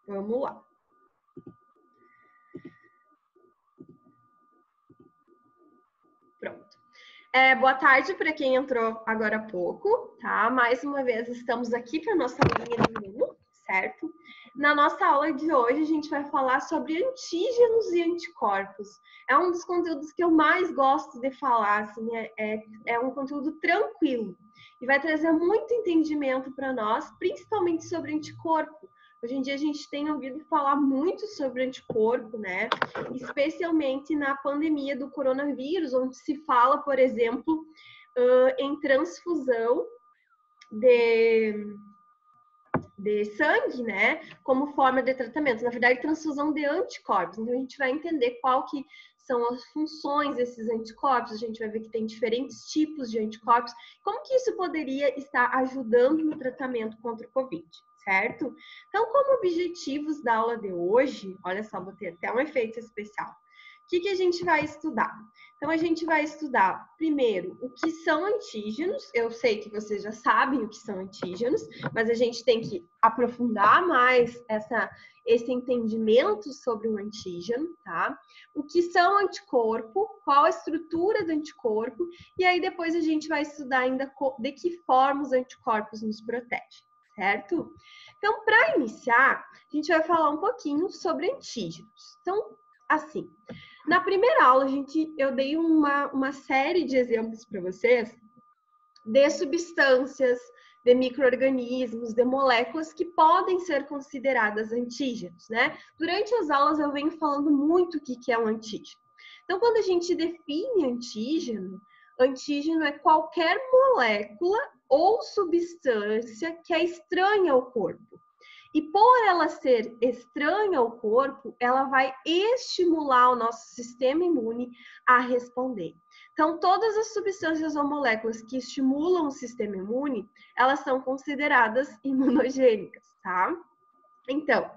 Vamos lá. Pronto. Boa tarde para quem entrou agora há pouco, tá? Mais uma vez estamos aqui para a nossa linha de Imuno, certo? Na nossa aula de hoje a gente vai falar sobre antígenos e anticorpos. É um dos conteúdos que eu mais gosto de falar, assim, é um conteúdo tranquilo e vai trazer muito entendimento para nós, principalmente sobre anticorpo. Hoje em dia a gente tem ouvido falar muito sobre anticorpo, né? Especialmente na pandemia do coronavírus, onde se fala, por exemplo, em transfusão de sangue, né, como forma de tratamento. Na verdade, transfusão de anticorpos. Então, a gente vai entender qual que são as funções desses anticorpos, a gente vai ver que tem diferentes tipos de anticorpos, como que isso poderia estar ajudando no tratamento contra o Covid, certo? Então, como objetivos da aula de hoje, olha só, botei até um efeito especial. O que a gente vai estudar? Então, a gente vai estudar, primeiro, o que são antígenos. Eu sei que vocês já sabem o que são antígenos, mas a gente tem que aprofundar mais esse entendimento sobre o antígeno, tá? O que são anticorpo, qual a estrutura do anticorpo, e aí depois a gente vai estudar ainda de que forma os anticorpos nos protegem, certo? Então, para iniciar, a gente vai falar um pouquinho sobre antígenos. Então, assim, na primeira aula, eu dei uma série de exemplos para vocês de substâncias, de micro-organismos, de moléculas que podem ser consideradas antígenos, né? Durante as aulas eu venho falando muito o que é um antígeno. Então, quando a gente define antígeno, antígeno é qualquer molécula ou substância que é estranha ao corpo. E por ela ser estranha ao corpo, ela vai estimular o nosso sistema imune a responder. Então, todas as substâncias ou moléculas que estimulam o sistema imune, elas são consideradas imunogênicas, tá? Então,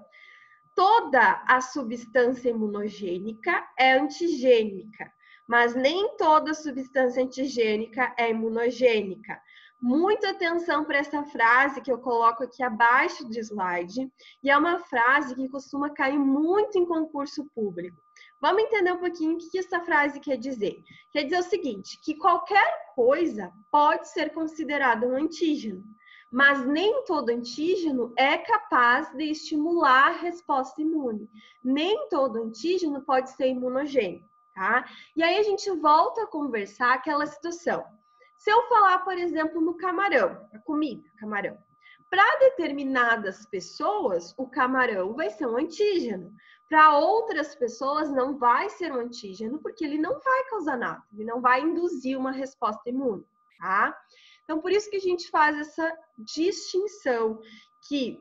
toda a substância imunogênica é antigênica, mas nem toda substância antigênica é imunogênica. Muita atenção para essa frase que eu coloco aqui abaixo do slide, e é uma frase que costuma cair muito em concurso público. Vamos entender um pouquinho o que essa frase quer dizer. Quer dizer o seguinte, que qualquer coisa pode ser considerada um antígeno, mas nem todo antígeno é capaz de estimular a resposta imune. Nem todo antígeno pode ser imunogênico, tá? E aí a gente volta a conversar aquela situação. Se eu falar, por exemplo, no camarão, a comida, camarão, para determinadas pessoas, o camarão vai ser um antígeno. Para outras pessoas, não vai ser um antígeno, porque ele não vai causar nada, ele não vai induzir uma resposta imune, tá? Então, por isso que a gente faz essa distinção, que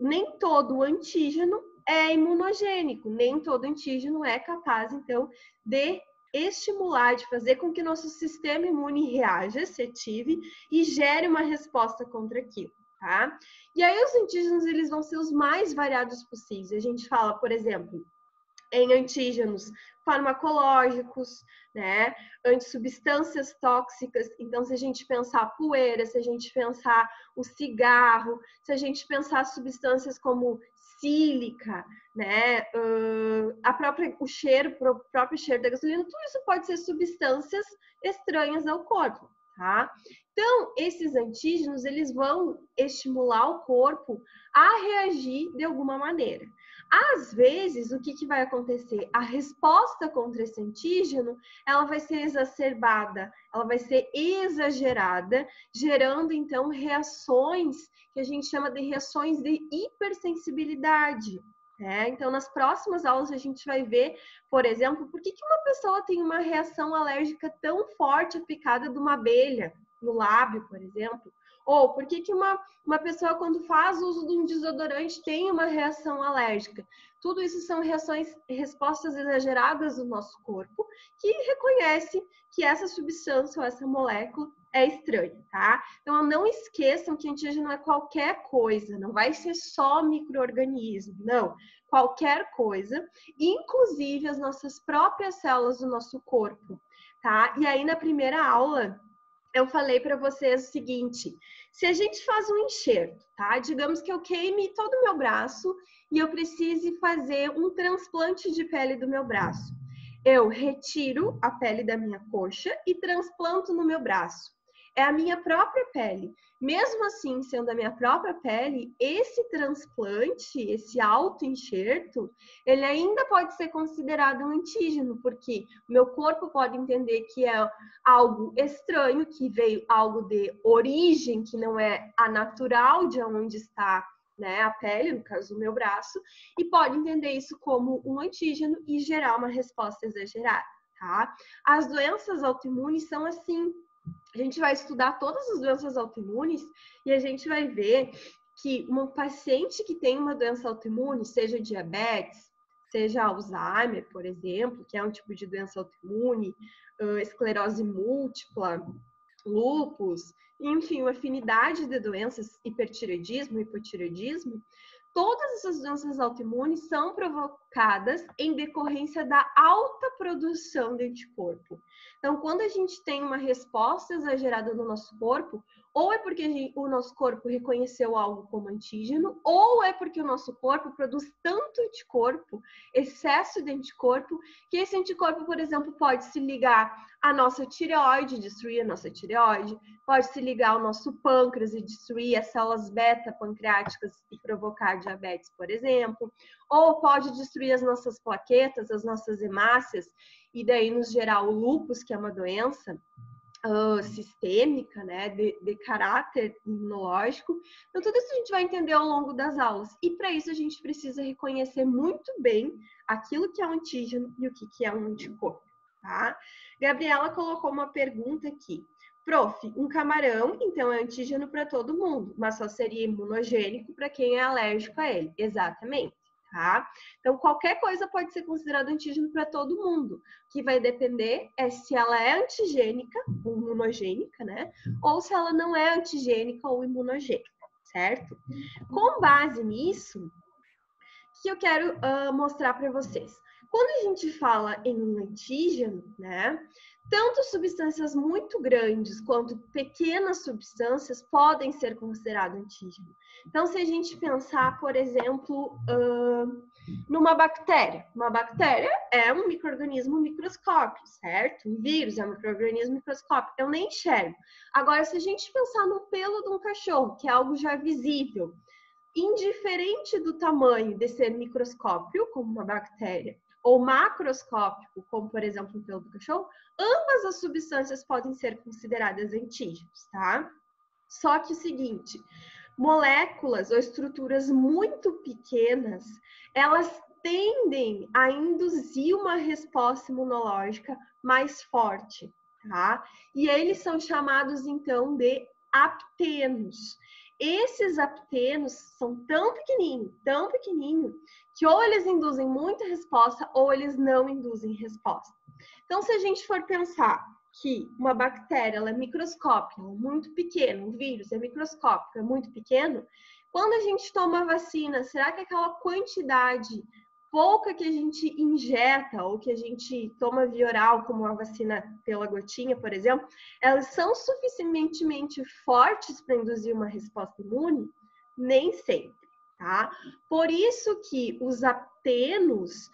nem todo antígeno é imunogênico, nem todo antígeno é capaz, então, de estimular, de fazer com que nosso sistema imune reaja, se ative e gere uma resposta contra aquilo, tá? E aí os antígenos, eles vão ser os mais variados possíveis. A gente fala, por exemplo, em antígenos farmacológicos, né? Antissubstâncias tóxicas. Então, se a gente pensar a poeira, se a gente pensar o cigarro, se a gente pensar substâncias como sílica, né? O próprio cheiro da gasolina, tudo isso pode ser substâncias estranhas ao corpo, tá? Então, esses antígenos, eles vão estimular o corpo a reagir de alguma maneira. Às vezes, o que vai acontecer? A resposta contra esse antígeno, ela vai ser exacerbada, ela vai ser exagerada, gerando, então, reações que a gente chama de reações de hipersensibilidade. Então, nas próximas aulas, a gente vai ver, por exemplo, por que uma pessoa tem uma reação alérgica tão forte à picada de uma abelha no lábio, por exemplo. Ou por que uma pessoa, quando faz uso de um desodorante, tem uma reação alérgica? Tudo isso são respostas exageradas do nosso corpo, que reconhece que essa substância ou essa molécula é estranha, tá? Então, não esqueçam que antígeno é qualquer coisa, não vai ser só micro-organismo, não. Qualquer coisa, inclusive as nossas próprias células do nosso corpo, tá? E aí, na primeira aula, eu falei para vocês o seguinte, se a gente faz um enxerto, tá? Digamos que eu queime todo o meu braço e eu precise fazer um transplante de pele do meu braço. Eu retiro a pele da minha coxa e transplanto no meu braço. É a minha própria pele. Mesmo assim, sendo a minha própria pele, esse transplante, esse autoenxerto, ele ainda pode ser considerado um antígeno, porque o meu corpo pode entender que é algo estranho, que veio algo de origem, que não é a natural de onde está, né, a pele, no caso do meu braço, e pode entender isso como um antígeno e gerar uma resposta exagerada, tá? As doenças autoimunes são assim. A gente vai estudar todas as doenças autoimunes e a gente vai ver que um paciente que tem uma doença autoimune, seja diabetes, seja Alzheimer, por exemplo, que é um tipo de doença autoimune, esclerose múltipla, lúpus, enfim, uma afinidade de doenças, hipertireoidismo, hipotireoidismo, todas essas doenças autoimunes são provocadas em decorrência da alta produção de anticorpo. Então, quando a gente tem uma resposta exagerada no nosso corpo, ou é porque o nosso corpo reconheceu algo como antígeno, ou é porque o nosso corpo produz tanto anticorpo, excesso de anticorpo, que esse anticorpo, por exemplo, pode se ligar à nossa tireoide, destruir a nossa tireoide, pode se ligar ao nosso pâncreas e destruir as células beta pancreáticas e provocar diabetes, por exemplo, ou pode destruir as nossas plaquetas, as nossas hemácias, e daí nos gerar o lúpus, que é uma doença sistêmica, né, de caráter imunológico. Então, tudo isso a gente vai entender ao longo das aulas. E para isso a gente precisa reconhecer muito bem aquilo que é um antígeno e o que é um anticorpo, tá? Gabriela colocou uma pergunta aqui. Prof, um camarão, então, é antígeno para todo mundo, mas só seria imunogênico para quem é alérgico a ele. Exatamente. Tá? Então, qualquer coisa pode ser considerado antígeno para todo mundo. O que vai depender é se ela é antigênica ou imunogênica, né? Ou se ela não é antigênica ou imunogênica, certo? Com base nisso, o que eu quero mostrar para vocês? Quando a gente fala em um antígeno, né? Tanto substâncias muito grandes quanto pequenas substâncias podem ser consideradas antígeno. Então, se a gente pensar, por exemplo, numa bactéria. Uma bactéria é um micro-organismo microscópico, certo? Um vírus é um micro-organismo microscópico. Eu nem enxergo. Agora, se a gente pensar no pelo de um cachorro, que é algo já visível, indiferente do tamanho de ser microscópio, como uma bactéria, ou macroscópico, como por exemplo o pelo do cachorro, ambas as substâncias podem ser consideradas antígenos, tá? Só que o seguinte, moléculas ou estruturas muito pequenas, elas tendem a induzir uma resposta imunológica mais forte, tá? E eles são chamados então de aptenos. Esses aptenos são tão pequenininho, que ou eles induzem muita resposta ou eles não induzem resposta. Então, se a gente for pensar que uma bactéria ela é microscópica, muito pequena, um vírus é microscópico, é muito pequeno, quando a gente toma vacina, será que aquela quantidade pouca que a gente injeta ou que a gente toma via oral, como a vacina pela gotinha, por exemplo, elas são suficientemente fortes para induzir uma resposta imune? Nem sempre, tá? Por isso que os aptenos,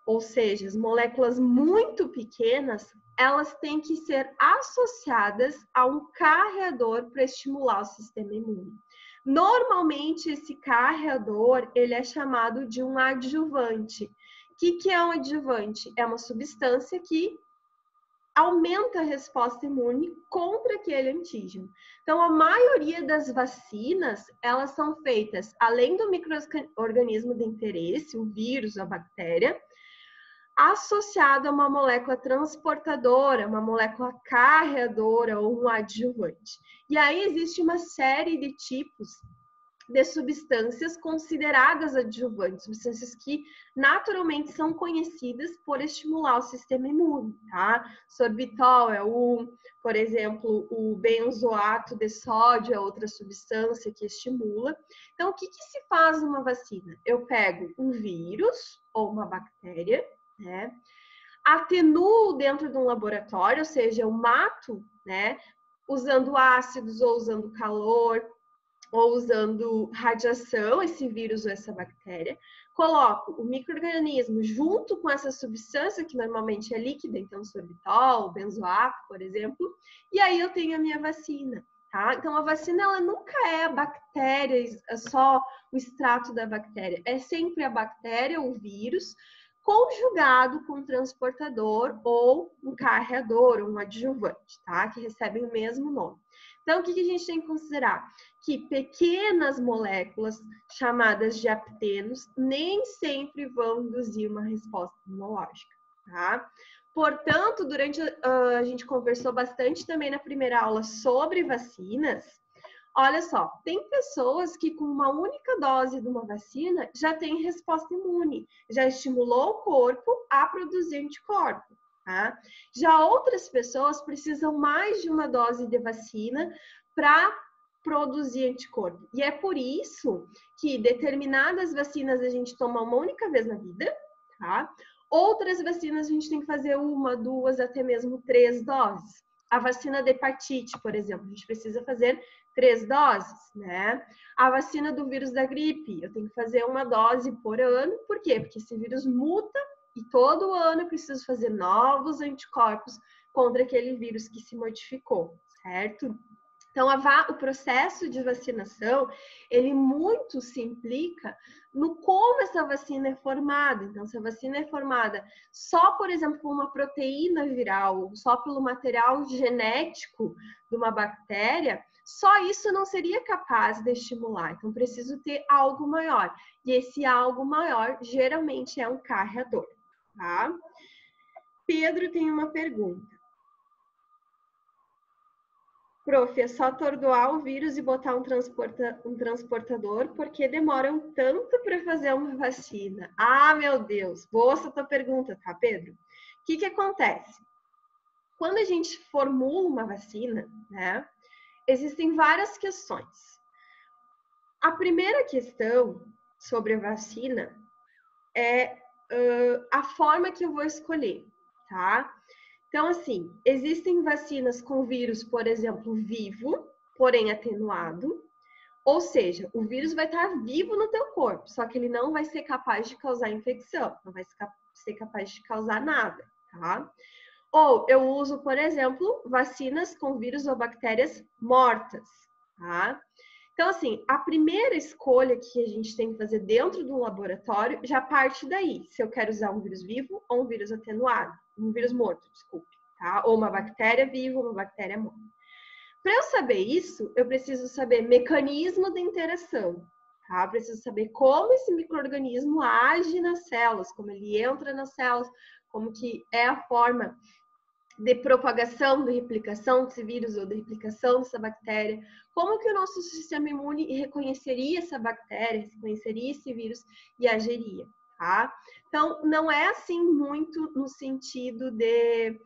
ou seja, as moléculas muito pequenas, elas têm que ser associadas a um carreador para estimular o sistema imune. Normalmente, esse carreador, ele é chamado de um adjuvante. O que é um adjuvante? É uma substância que aumenta a resposta imune contra aquele antígeno. Então, a maioria das vacinas, elas são feitas, além do micro-organismo de interesse, o vírus, a bactéria, associado a uma molécula transportadora, uma molécula carreadora ou um adjuvante. E aí existe uma série de tipos de substâncias consideradas adjuvantes, substâncias que naturalmente são conhecidas por estimular o sistema imune, tá? Sorbitol é um, por exemplo, o benzoato de sódio é outra substância que estimula. Então, o que se faz numa vacina? Eu pego um vírus ou uma bactéria, né? Atenuo dentro de um laboratório, ou seja, eu mato, né, usando ácidos ou usando calor, ou usando radiação, esse vírus ou essa bactéria, coloco o micro-organismo junto com essa substância, que normalmente é líquida, então sorbitol, benzoato, por exemplo, e aí eu tenho a minha vacina, tá? Então a vacina, ela nunca é a bactéria, é só o extrato da bactéria, é sempre a bactéria, o vírus, conjugado com um transportador ou um carreador, um adjuvante, tá? Que recebem o mesmo nome. Então, o que a gente tem que considerar? Que pequenas moléculas, chamadas de aptenos, nem sempre vão induzir uma resposta imunológica, tá? Portanto, durante a gente conversou bastante também na primeira aula sobre vacinas. Olha só, tem pessoas que com uma única dose de uma vacina já tem resposta imune, já estimulou o corpo a produzir anticorpo, tá? Já outras pessoas precisam mais de uma dose de vacina para produzir anticorpo. E é por isso que determinadas vacinas a gente toma uma única vez na vida, tá? Outras vacinas a gente tem que fazer 1, 2, até mesmo 3 doses. A vacina de hepatite, por exemplo, a gente precisa fazer 3 doses, né? A vacina do vírus da gripe, eu tenho que fazer 1 dose por ano. Por quê? Porque esse vírus muta e todo ano eu preciso fazer novos anticorpos contra aquele vírus que se modificou, certo? Então, o processo de vacinação, ele muito se implica no como essa vacina é formada. Então, se a vacina é formada só, por exemplo, por uma proteína viral, só pelo material genético de uma bactéria, só isso não seria capaz de estimular. Então, preciso ter algo maior. E esse algo maior, geralmente, é um carreador, tá? Pedro tem uma pergunta. Prof, é só atordoar o vírus e botar um transportador, porque demoram tanto para fazer uma vacina? Ah, meu Deus! Boa essa tua pergunta, tá, Pedro? O que acontece? Quando a gente formula uma vacina, né, existem várias questões. A primeira questão sobre a vacina é a forma que eu vou escolher, tá? Então, assim, existem vacinas com vírus, por exemplo, vivo, porém atenuado. Ou seja, o vírus vai estar vivo no teu corpo, só que ele não vai ser capaz de causar infecção, não vai ser capaz de causar nada, tá? Ou eu uso, por exemplo, vacinas com vírus ou bactérias mortas, tá? Então, assim, a primeira escolha que a gente tem que fazer dentro do laboratório já parte daí. Se eu quero usar um vírus vivo ou um vírus atenuado. Um vírus morto, desculpe, tá? Ou uma bactéria viva ou uma bactéria morta. Para eu saber isso, eu preciso saber mecanismo de interação, tá? Eu preciso saber como esse micro-organismo age nas células, como ele entra nas células, como que é a forma de propagação, de replicação desse vírus ou de replicação dessa bactéria, como que o nosso sistema imune reconheceria essa bactéria, reconheceria esse vírus e agiria, tá? Então, não é assim muito no sentido de,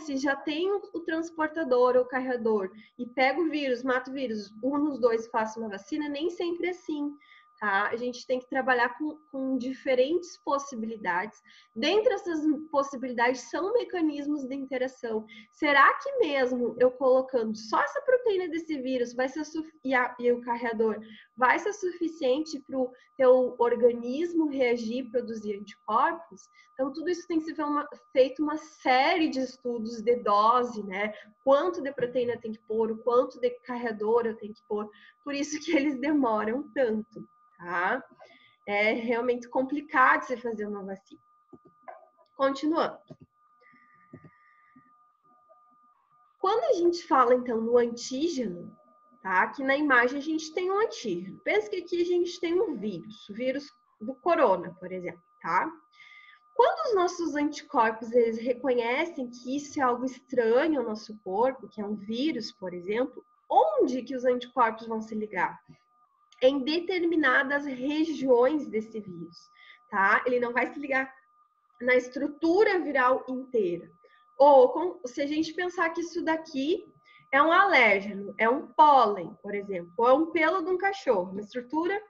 se já tem o transportador ou o carregador e pega o vírus, mata o vírus, um dos dois faça uma vacina, nem sempre é assim. Tá? A gente tem que trabalhar com diferentes possibilidades. Dentre essas possibilidades são mecanismos de interação. Será que mesmo eu colocando só essa proteína desse vírus vai ser e o carregador vai ser suficiente para o teu organismo reagir, produzir anticorpos? Então, tudo isso tem que ser feito uma série de estudos de dose, né? Quanto de proteína tem que pôr, o quanto de carregador eu tenho que pôr. Por isso que eles demoram tanto. Tá? É realmente complicado você fazer uma vacina. Continuando. Quando a gente fala, então, no antígeno, tá? Aqui na imagem a gente tem um antígeno. Pensa que aqui a gente tem um vírus, o vírus do corona, por exemplo, tá? Quando os nossos anticorpos, eles reconhecem que isso é algo estranho ao nosso corpo, que é um vírus, por exemplo, onde que os anticorpos vão se ligar? Em determinadas regiões desse vírus, tá? Ele não vai se ligar na estrutura viral inteira. Ou se a gente pensar que isso daqui é um alérgeno, é um pólen, por exemplo, ou é um pelo de um cachorro, uma estrutura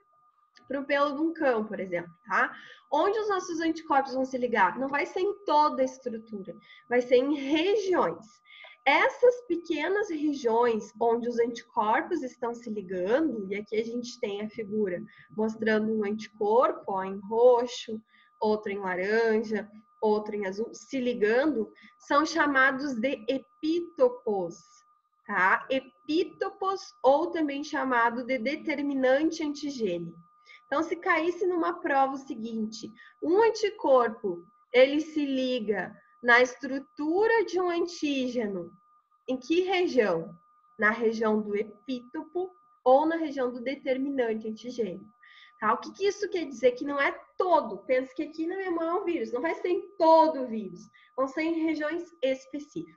para o pelo de um cão, por exemplo, tá? Onde os nossos anticorpos vão se ligar? Não vai ser em toda a estrutura, vai ser em regiões. Essas pequenas regiões onde os anticorpos estão se ligando, e aqui a gente tem a figura mostrando um anticorpo, ó, em roxo, outro em laranja, outro em azul, se ligando, são chamados de epítopos, tá? Epítopos, ou também chamado de determinante antigênico. Então, se caísse numa prova o seguinte, um anticorpo, ele se liga na estrutura de um antígeno, em que região? Na região do epítopo ou na região do determinante antigênico. Tá? O que isso quer dizer? Que não é todo. Pensa que aqui na minha mão é um vírus. Não vai ser em todo o vírus. Vão ser em regiões específicas.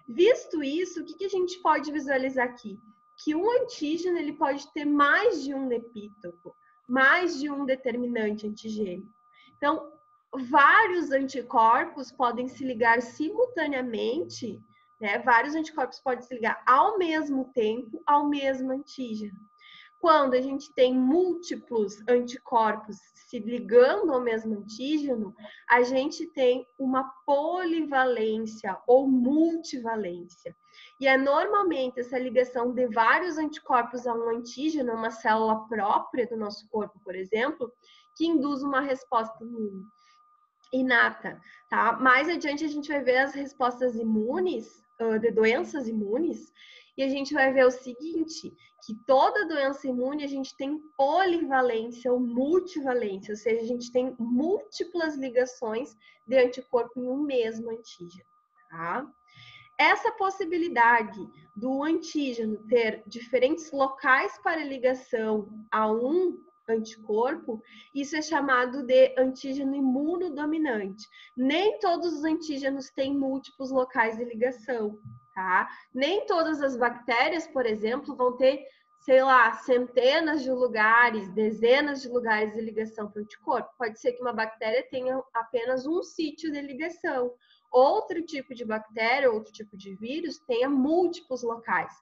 Visto isso, o que a gente pode visualizar aqui? Que um antígeno ele pode ter mais de um epítopo, mais de um determinante antigênico. Então, vários anticorpos podem se ligar simultaneamente, né? Vários anticorpos podem se ligar ao mesmo tempo ao mesmo antígeno. Quando a gente tem múltiplos anticorpos se ligando ao mesmo antígeno, a gente tem uma polivalência ou multivalência. E é normalmente essa ligação de vários anticorpos a um antígeno, uma célula própria do nosso corpo, por exemplo, que induz uma resposta imune inata, tá? Mais adiante a gente vai ver as respostas imunes, de doenças imunes, e a gente vai ver o seguinte, que toda doença imune a gente tem polivalência ou multivalência, ou seja, a gente tem múltiplas ligações de anticorpo em um mesmo antígeno, tá? Essa possibilidade do antígeno ter diferentes locais para ligação a um anticorpo, isso é chamado de antígeno imunodominante. Nem todos os antígenos têm múltiplos locais de ligação, tá? Nem todas as bactérias, por exemplo, vão ter, sei lá, centenas de lugares, dezenas de lugares de ligação para o anticorpo. Pode ser que uma bactéria tenha apenas um sítio de ligação. Outro tipo de bactéria, outro tipo de vírus, tenha múltiplos locais.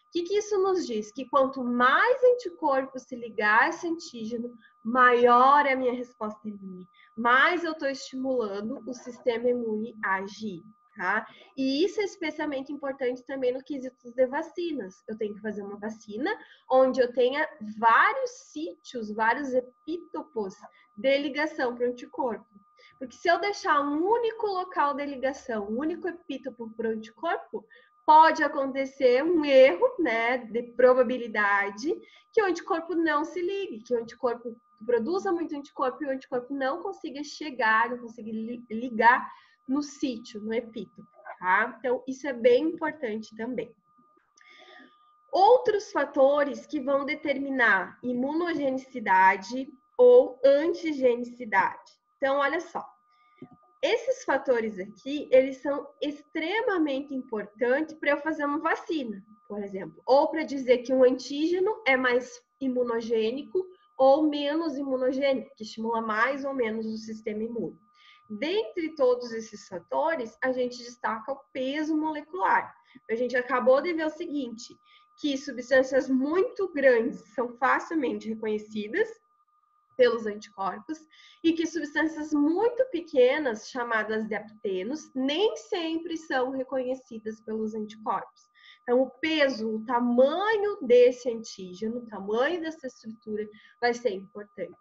O que isso nos diz? Que quanto mais anticorpo se ligar a esse antígeno, maior é a minha resposta imune. Mais eu estou estimulando o sistema imune a agir, tá? E isso é especialmente importante também no quesito de vacinas. Eu tenho que fazer uma vacina onde eu tenha vários sítios, vários epítopos de ligação para o anticorpo. Porque se eu deixar um único local de ligação, um único epítopo para o anticorpo, pode acontecer um erro, né, de probabilidade que o anticorpo não se ligue, que o anticorpo produza muito anticorpo e o anticorpo não consiga chegar, não consiga ligar no sítio, no epítopo, tá? Então, isso é bem importante também. Outros fatores que vão determinar imunogenicidade ou antigenicidade. Então, olha só. Esses fatores aqui, eles são extremamente importantes para eu fazer uma vacina, por exemplo. Ou para dizer que um antígeno é mais imunogênico ou menos imunogênico, que estimula mais ou menos o sistema imune. Dentre todos esses fatores, a gente destaca o peso molecular. A gente acabou de ver o seguinte, que substâncias muito grandes são facilmente reconhecidas pelos anticorpos e que substâncias muito pequenas, chamadas de aptenos, nem sempre são reconhecidas pelos anticorpos. Então, o peso, o tamanho desse antígeno, o tamanho dessa estrutura vai ser importante.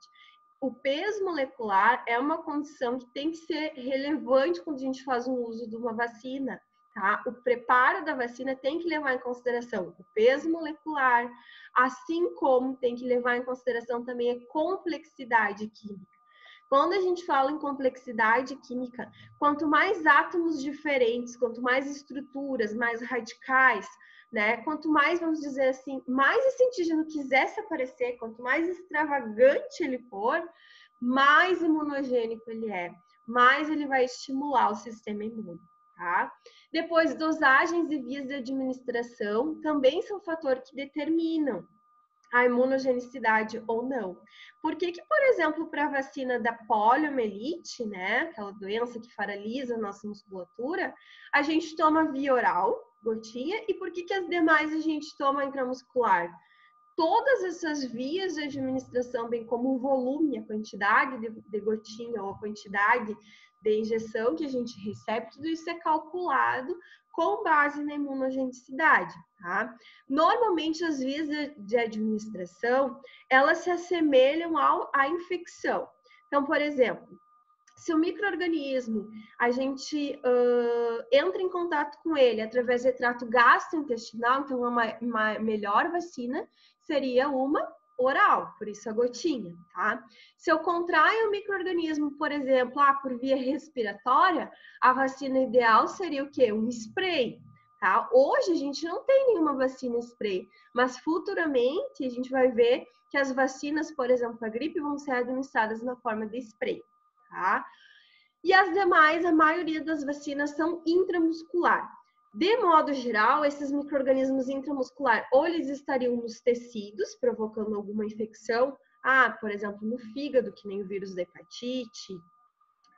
O peso molecular é uma condição que tem que ser relevante quando a gente faz um uso de uma vacina. Tá? O preparo da vacina tem que levar em consideração o peso molecular, assim como tem que levar em consideração também a complexidade química. Quando a gente fala em complexidade química, quanto mais átomos diferentes, quanto mais estruturas, mais radicais, né? Quanto mais, vamos dizer assim, mais esse antígeno quiser se aparecer, quanto mais extravagante ele for, mais imunogênico ele é, mais ele vai estimular o sistema imune. Tá? Depois, dosagens e vias de administração também são fator que determinam a imunogenicidade ou não. Por que, por exemplo, para a vacina da poliomielite, né, aquela doença que paralisa a nossa musculatura, a gente toma via oral, gotinha, e por que as demais a gente toma intramuscular? Todas essas vias de administração, bem como o volume, a quantidade de gotinha ou a quantidade de injeção que a gente recebe, tudo isso é calculado com base na imunogenicidade, tá? Normalmente, as vias de administração, elas se assemelham à infecção. Então, por exemplo, se o micro-organismo, a gente entra em contato com ele através do trato gastrointestinal, então uma melhor vacina seria uma oral, por isso a gotinha, tá? Se eu contraio o micro-organismo, por exemplo, por via respiratória, a vacina ideal seria o quê? Um spray, tá? Hoje a gente não tem nenhuma vacina spray, mas futuramente a gente vai ver que as vacinas, por exemplo, a gripe, vão ser administradas na forma de spray, tá? E as demais, a maioria das vacinas são intramuscular. De modo geral, esses micro-organismos intramuscular, ou eles estariam nos tecidos, provocando alguma infecção, por exemplo, no fígado, que nem o vírus da hepatite,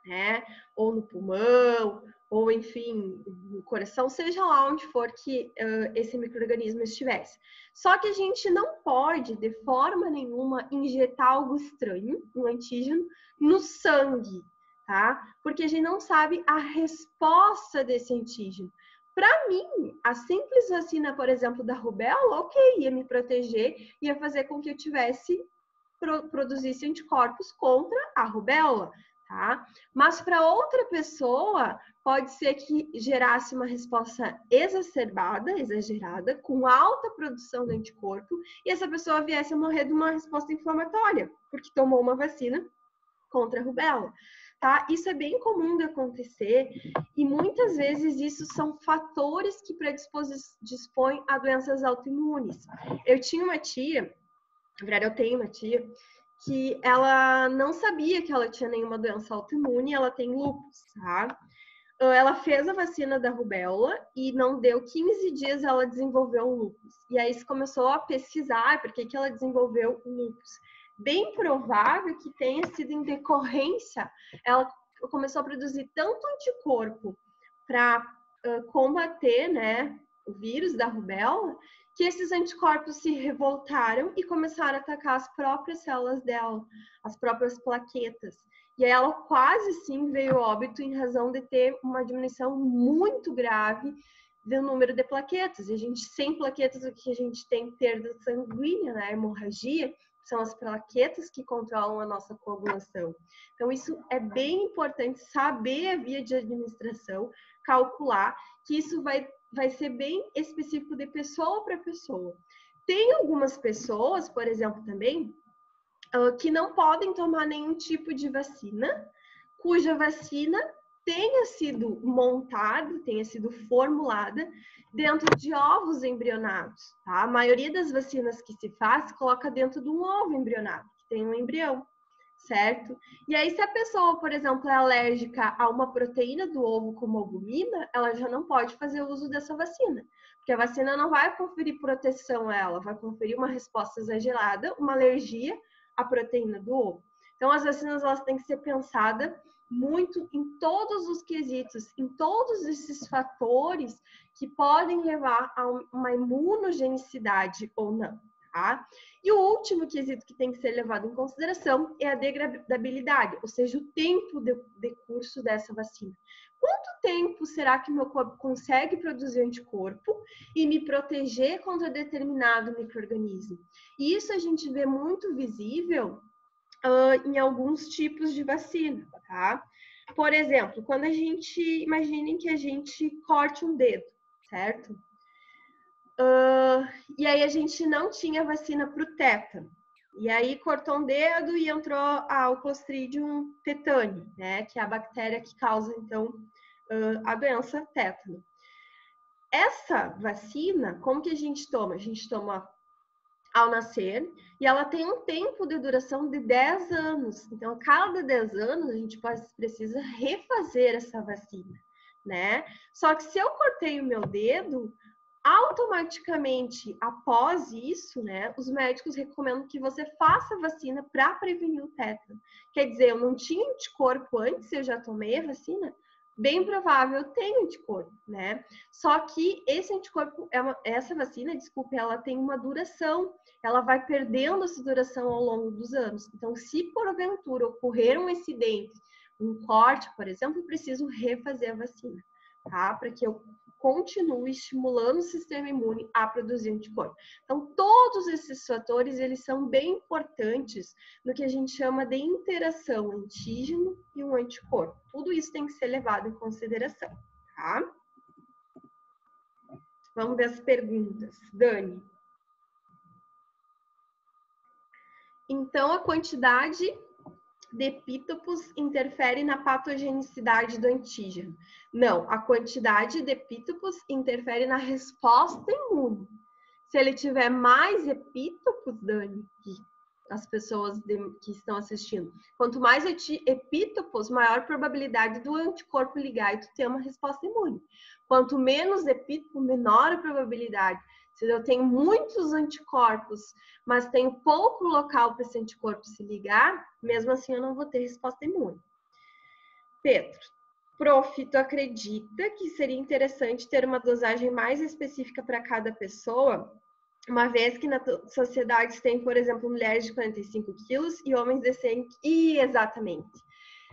né? Ou no pulmão, ou enfim, no coração, seja lá onde for que esse micro-organismo estivesse. Só que a gente não pode, de forma nenhuma, injetar algo estranho, um antígeno, no sangue, tá? Porque a gente não sabe a resposta desse antígeno. Para mim, a simples vacina, por exemplo, da rubéola, ok, ia me proteger, ia fazer com que eu produzisse anticorpos contra a rubéola, tá? Mas para outra pessoa, pode ser que gerasse uma resposta exacerbada, exagerada, com alta produção de anticorpo, e essa pessoa viesse a morrer de uma resposta inflamatória, porque tomou uma vacina contra a rubéola. Tá? Isso é bem comum de acontecer e muitas vezes isso são fatores que predispõem a doenças autoimunes. Eu tinha uma tia, na verdade eu tenho uma tia, que ela não sabia que ela tinha nenhuma doença autoimune, ela tem lúpus, tá? Ela fez a vacina da rubéola e não deu 15 dias ela desenvolveu o lúpus. E aí se começou a pesquisar por que ela desenvolveu o lúpus. Bem provável que tenha sido em decorrência, ela começou a produzir tanto anticorpo para combater, né, o vírus da rubéola, que esses anticorpos se revoltaram e começaram a atacar as próprias células dela, as próprias plaquetas. E aí ela quase sim veio a óbito em razão de ter uma diminuição muito grave do número de plaquetas. E a gente, sem plaquetas, o que a gente tem perda sanguínea, né, hemorragia, são as plaquetas que controlam a nossa coagulação. Então, isso é bem importante, saber a via de administração, calcular, que isso vai ser bem específico de pessoa para pessoa. Tem algumas pessoas, por exemplo, também, que não podem tomar nenhum tipo de vacina, cuja vacina tenha sido montada, tenha sido formulada dentro de ovos embrionados, tá? A maioria das vacinas que se faz, coloca dentro de um ovo embrionado, que tem um embrião, certo? E aí, se a pessoa, por exemplo, é alérgica a uma proteína do ovo, como albumina, ela já não pode fazer uso dessa vacina, porque a vacina não vai conferir proteção a ela, vai conferir uma resposta exagerada, uma alergia à proteína do ovo. Então, as vacinas, elas têm que ser pensadas muito em todos os quesitos, em todos esses fatores que podem levar a uma imunogenicidade ou não, tá? E o último quesito que tem que ser levado em consideração é a degradabilidade, ou seja, o tempo de curso dessa vacina. Quanto tempo será que meu corpo consegue produzir anticorpo e me proteger contra determinado micro-organismo? E isso a gente vê muito visível em alguns tipos de vacina, tá? Por exemplo, quando a gente, imaginem que a gente corte um dedo, certo? E aí a gente não tinha vacina para o tétano. E aí cortou um dedo e entrou o Clostridium tetani, né? Que é a bactéria que causa, então, a doença tétano. Essa vacina, como que a gente toma? A gente toma ao nascer, e ela tem um tempo de duração de 10 anos. Então, a cada 10 anos, a gente precisa refazer essa vacina, né? Só que se eu cortei o meu dedo, automaticamente, após isso, né, os médicos recomendam que você faça a vacina para prevenir o tétano. Quer dizer, eu não tinha anticorpo antes, eu já tomei a vacina? Bem provável tem anticorpo, né? Só que esse anticorpo, essa vacina, desculpe, ela tem uma duração, ela vai perdendo essa duração ao longo dos anos. Então, se porventura ocorrer um incidente, um corte, por exemplo, eu preciso refazer a vacina, tá? Para que eu continue estimulando o sistema imune a produzir anticorpo. Então, todos esses fatores, eles são bem importantes no que a gente chama de interação antígeno e um anticorpo. Tudo isso tem que ser levado em consideração, tá? Vamos ver as perguntas. Dani. Então, a quantidade de epítopos interfere na patogenicidade do antígeno? Não, a quantidade de epítopos interfere na resposta imune. Se ele tiver mais epítopos, Dani, as pessoas que estão assistindo, quanto mais epítopos, maior probabilidade do anticorpo ligar e tu ter uma resposta imune. Quanto menos epítopo, menor a probabilidade. Se eu tenho muitos anticorpos, mas tenho pouco local para esse anticorpo se ligar, mesmo assim eu não vou ter resposta imune. Pedro, prof, tu acredita que seria interessante ter uma dosagem mais específica para cada pessoa? Uma vez que na sociedade tem, por exemplo, mulheres de 45 quilos e homens de 100 quilos. Exatamente.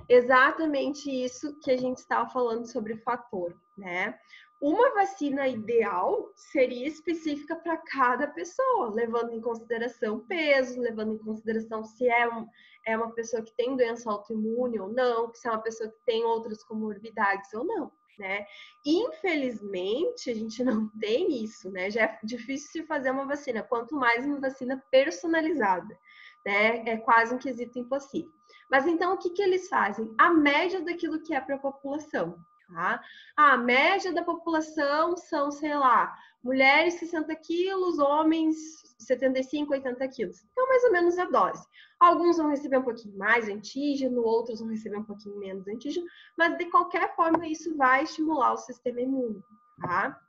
Exatamente isso que a gente estava falando sobre o fator, né? Uma vacina ideal seria específica para cada pessoa, levando em consideração peso, levando em consideração se é uma pessoa que tem doença autoimune ou não, se é uma pessoa que tem outras comorbidades ou não, né? Infelizmente, a gente não tem isso, né? Já é difícil fazer uma vacina, quanto mais uma vacina personalizada, né? É quase um quesito impossível. Mas então, o que eles fazem? A média daquilo que é para a população, tá? A média da população são, sei lá, mulheres 60 quilos, homens 75, 80 quilos. Então, mais ou menos a dose. Alguns vão receber um pouquinho mais antígeno, outros vão receber um pouquinho menos antígeno, mas de qualquer forma isso vai estimular o sistema imune, tá?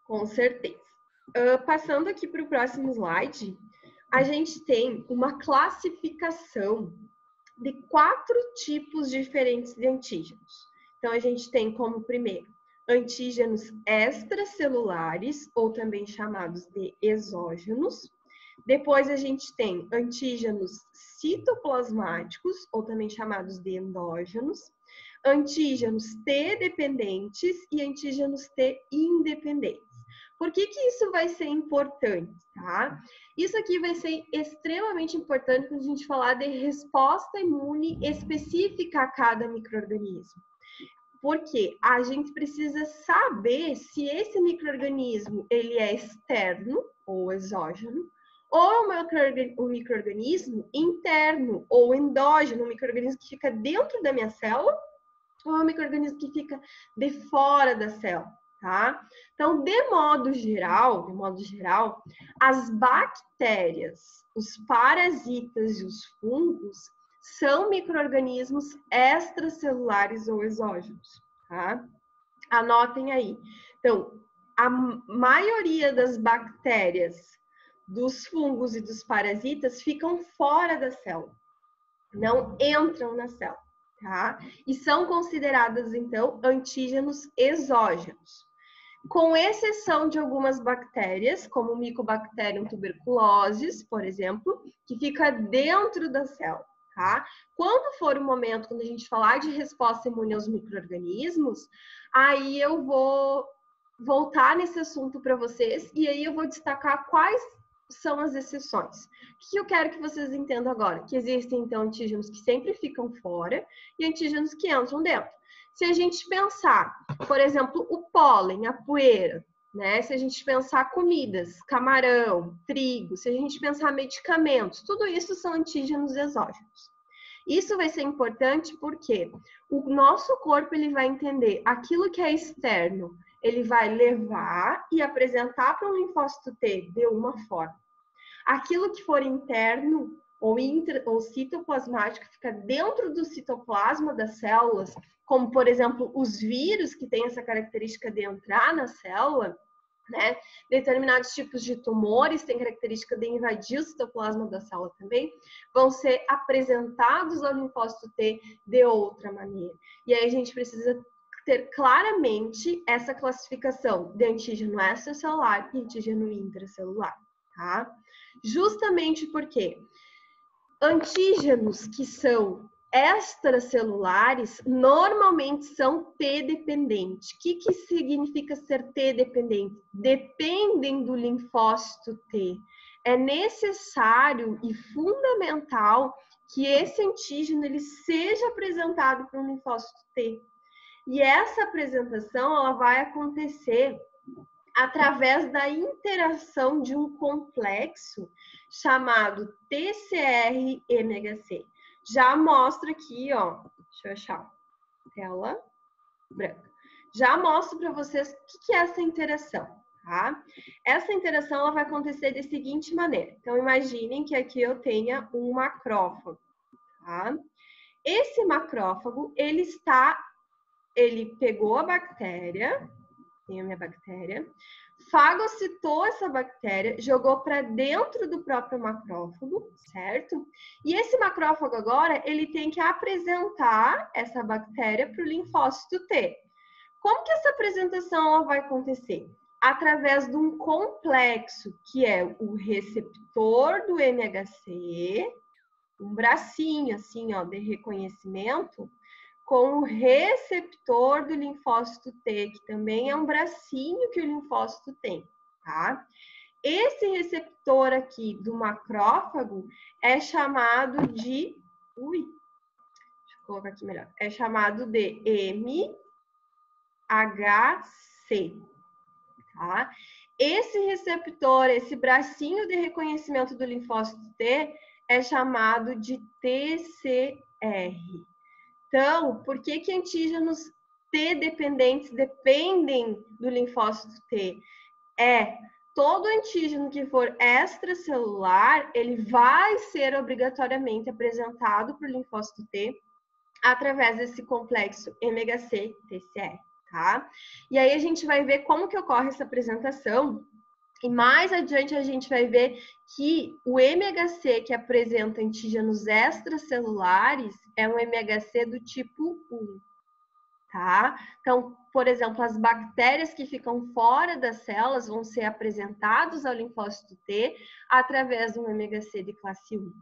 Com certeza. Passando aqui para o próximo slide, a gente tem uma classificação de 4 tipos diferentes de antígenos. Então, a gente tem como primeiro antígenos extracelulares, ou também chamados de exógenos. Depois, a gente tem antígenos citoplasmáticos, ou também chamados de endógenos. Antígenos T-dependentes e antígenos T-independentes. Por que isso vai ser importante, tá? Isso aqui vai ser extremamente importante quando a gente falar de resposta imune específica a cada micro-organismo. Porque a gente precisa saber se esse micro-organismo ele é externo ou exógeno, ou um micro-organismo interno ou endógeno, um micro-organismo que fica dentro da minha célula, ou um micro-organismo que fica de fora da célula. Tá? Então, de modo geral, as bactérias, os parasitas e os fungos são micro-organismos extracelulares ou exógenos, tá? Anotem aí. Então, a maioria das bactérias, dos fungos e dos parasitas ficam fora da célula, não entram na célula, tá? E são consideradas, então, antígenos exógenos. Com exceção de algumas bactérias, como o Mycobacterium tuberculosis, por exemplo, que fica dentro da célula, tá? Quando for o momento, quando a gente falar de resposta imune aos micro-organismos, aí eu vou voltar nesse assunto para vocês e aí eu vou destacar quais são as exceções. O que eu quero que vocês entendam agora? Que existem, então, antígenos que sempre ficam fora e antígenos que entram dentro. Se a gente pensar, por exemplo, o pólen, a poeira, né? Se a gente pensar comidas, camarão, trigo, se a gente pensar medicamentos, tudo isso são antígenos exógenos. Isso vai ser importante porque o nosso corpo ele vai entender aquilo que é externo, ele vai levar e apresentar para um linfócito T de uma forma. Aquilo que for interno ou citoplasmático fica dentro do citoplasma das células, como, por exemplo, os vírus, que têm essa característica de entrar na célula, né? Determinados tipos de tumores têm característica de invadir o citoplasma da célula também, vão ser apresentados ao linfócito T de outra maneira. E aí a gente precisa ter claramente essa classificação de antígeno extracelular e antígeno intracelular, tá? Justamente porque antígenos que são extracelulares normalmente são T-dependentes. O que significa ser T-dependente? Dependem do linfócito T. É necessário e fundamental que esse antígeno ele seja apresentado para um linfócito T. E essa apresentação ela vai acontecer através da interação de um complexo chamado TCR-MHC. Já mostra aqui, ó, deixa eu achar, tela branca. Já mostro para vocês o que é essa interação, tá? Essa interação ela vai acontecer da seguinte maneira. Então, imaginem que aqui eu tenha um macrófago, tá? Esse macrófago, ele pegou a bactéria, tem a minha bactéria, fagocitou essa bactéria, jogou para dentro do próprio macrófago, certo? E esse macrófago agora, ele tem que apresentar essa bactéria para o linfócito T. Como que essa apresentação ela vai acontecer? Através de um complexo, que é o receptor do MHC, um bracinho assim, ó, de reconhecimento, com o receptor do linfócito T, que também é um bracinho que o linfócito tem, tá? Esse receptor aqui do macrófago é chamado de... deixa eu colocar aqui melhor. É chamado de MHC, tá? Esse receptor, esse bracinho de reconhecimento do linfócito T é chamado de TCR. Então, por que antígenos T-dependentes dependem do linfócito T? Todo antígeno que for extracelular, ele vai ser obrigatoriamente apresentado para o linfócito T através desse complexo MHC-TCR, tá? E aí a gente vai ver como que ocorre essa apresentação. E mais adiante a gente vai ver que o MHC que apresenta antígenos extracelulares é um MHC do tipo 1, tá? Então, por exemplo, as bactérias que ficam fora das células vão ser apresentadas ao linfócito T através de um MHC de classe 1.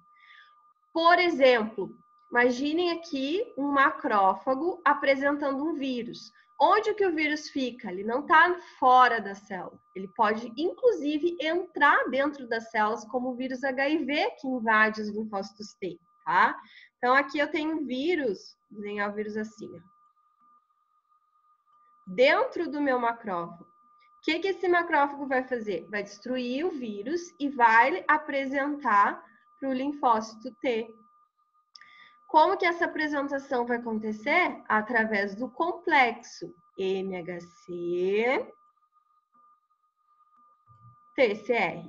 Por exemplo, imaginem aqui um macrófago apresentando um vírus. Onde que o vírus fica? Ele não está fora da célula. Ele pode, inclusive, entrar dentro das células, como o vírus HIV que invade os linfócitos T, tá? Então, aqui eu tenho um vírus, vou desenhar o vírus assim, ó. Dentro do meu macrófago. O que esse macrófago vai fazer? Vai destruir o vírus e vai apresentar para o linfócito T. Como que essa apresentação vai acontecer? Através do complexo MHC TCR,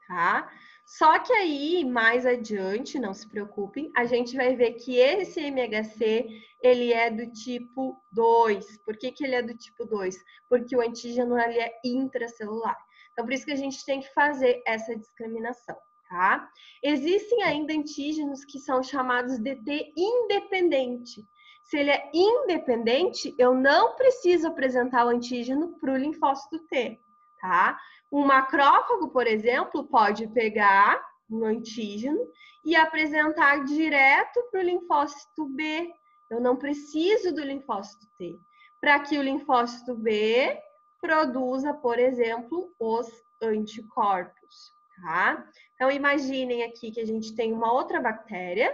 tá? Só que aí, mais adiante, não se preocupem, a gente vai ver que esse MHC, ele é do tipo 2. Por que ele é do tipo 2? Porque o antígeno ali é intracelular. Então, por isso que a gente tem que fazer essa discriminação. Tá? Existem ainda antígenos que são chamados de T independente. Se ele é independente, eu não preciso apresentar o antígeno para o linfócito T, tá? Um macrófago, por exemplo, pode pegar um antígeno e apresentar direto para o linfócito B. Eu não preciso do linfócito T. Para que o linfócito B produza, por exemplo, os anticorpos. Tá? Então, imaginem aqui que a gente tem uma outra bactéria,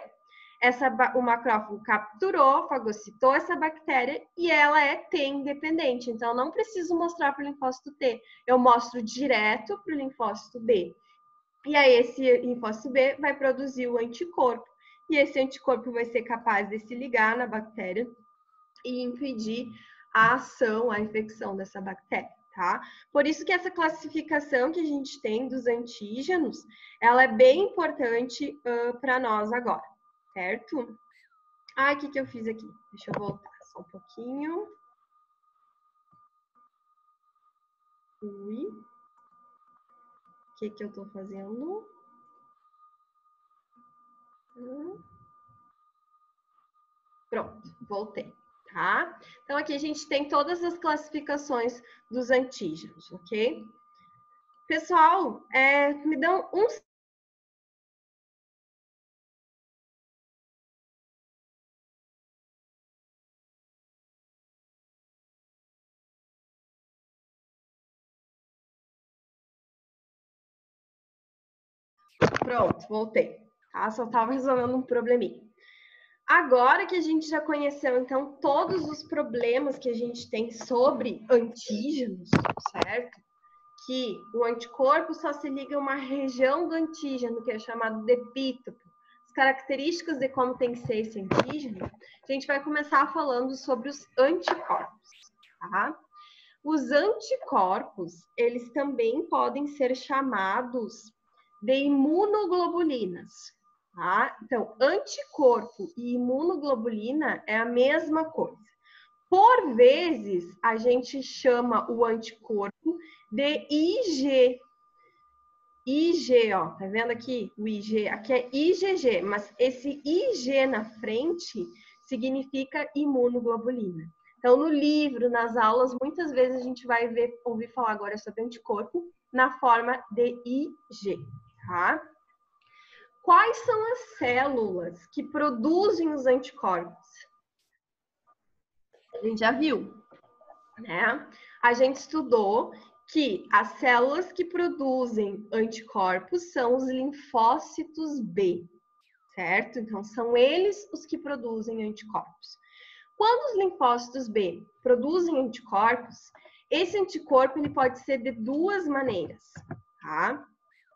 o macrófago capturou, fagocitou essa bactéria e ela é T-independente. Então, eu não preciso mostrar para o linfócito T, eu mostro direto para o linfócito B. E aí, esse linfócito B vai produzir o anticorpo. E esse anticorpo vai ser capaz de se ligar na bactéria e impedir a ação, a infecção dessa bactéria. Tá? Por isso que essa classificação que a gente tem dos antígenos, ela é bem importante para nós agora, certo? Ah, o que eu fiz aqui? Deixa eu voltar só um pouquinho. O que eu tô fazendo? Pronto, voltei. Tá? Então, aqui a gente tem todas as classificações dos antígenos, ok? Pessoal, me dão uns Pronto, voltei. Tá? Só estava resolvendo um probleminha. Agora que a gente já conheceu, então, todos os problemas que a gente tem sobre antígenos, certo? Que o anticorpo só se liga a uma região do antígeno, que é chamado de epítopo. As características de como tem que ser esse antígeno, a gente vai começar falando sobre os anticorpos, tá? Os anticorpos, eles também podem ser chamados de imunoglobulinas, tá? Então, anticorpo e imunoglobulina é a mesma coisa. Por vezes, a gente chama o anticorpo de IG. IG, ó, tá vendo aqui o IG? Aqui é IgG, mas esse IG na frente significa imunoglobulina. Então, no livro, nas aulas, muitas vezes a gente vai ouvir falar agora sobre anticorpo na forma de IG, tá? Quais são as células que produzem os anticorpos? A gente já viu, né? A gente estudou que as células que produzem anticorpos são os linfócitos B, certo? Então, são eles os que produzem anticorpos. Quando os linfócitos B produzem anticorpos, esse anticorpo ele pode ser de duas maneiras, tá?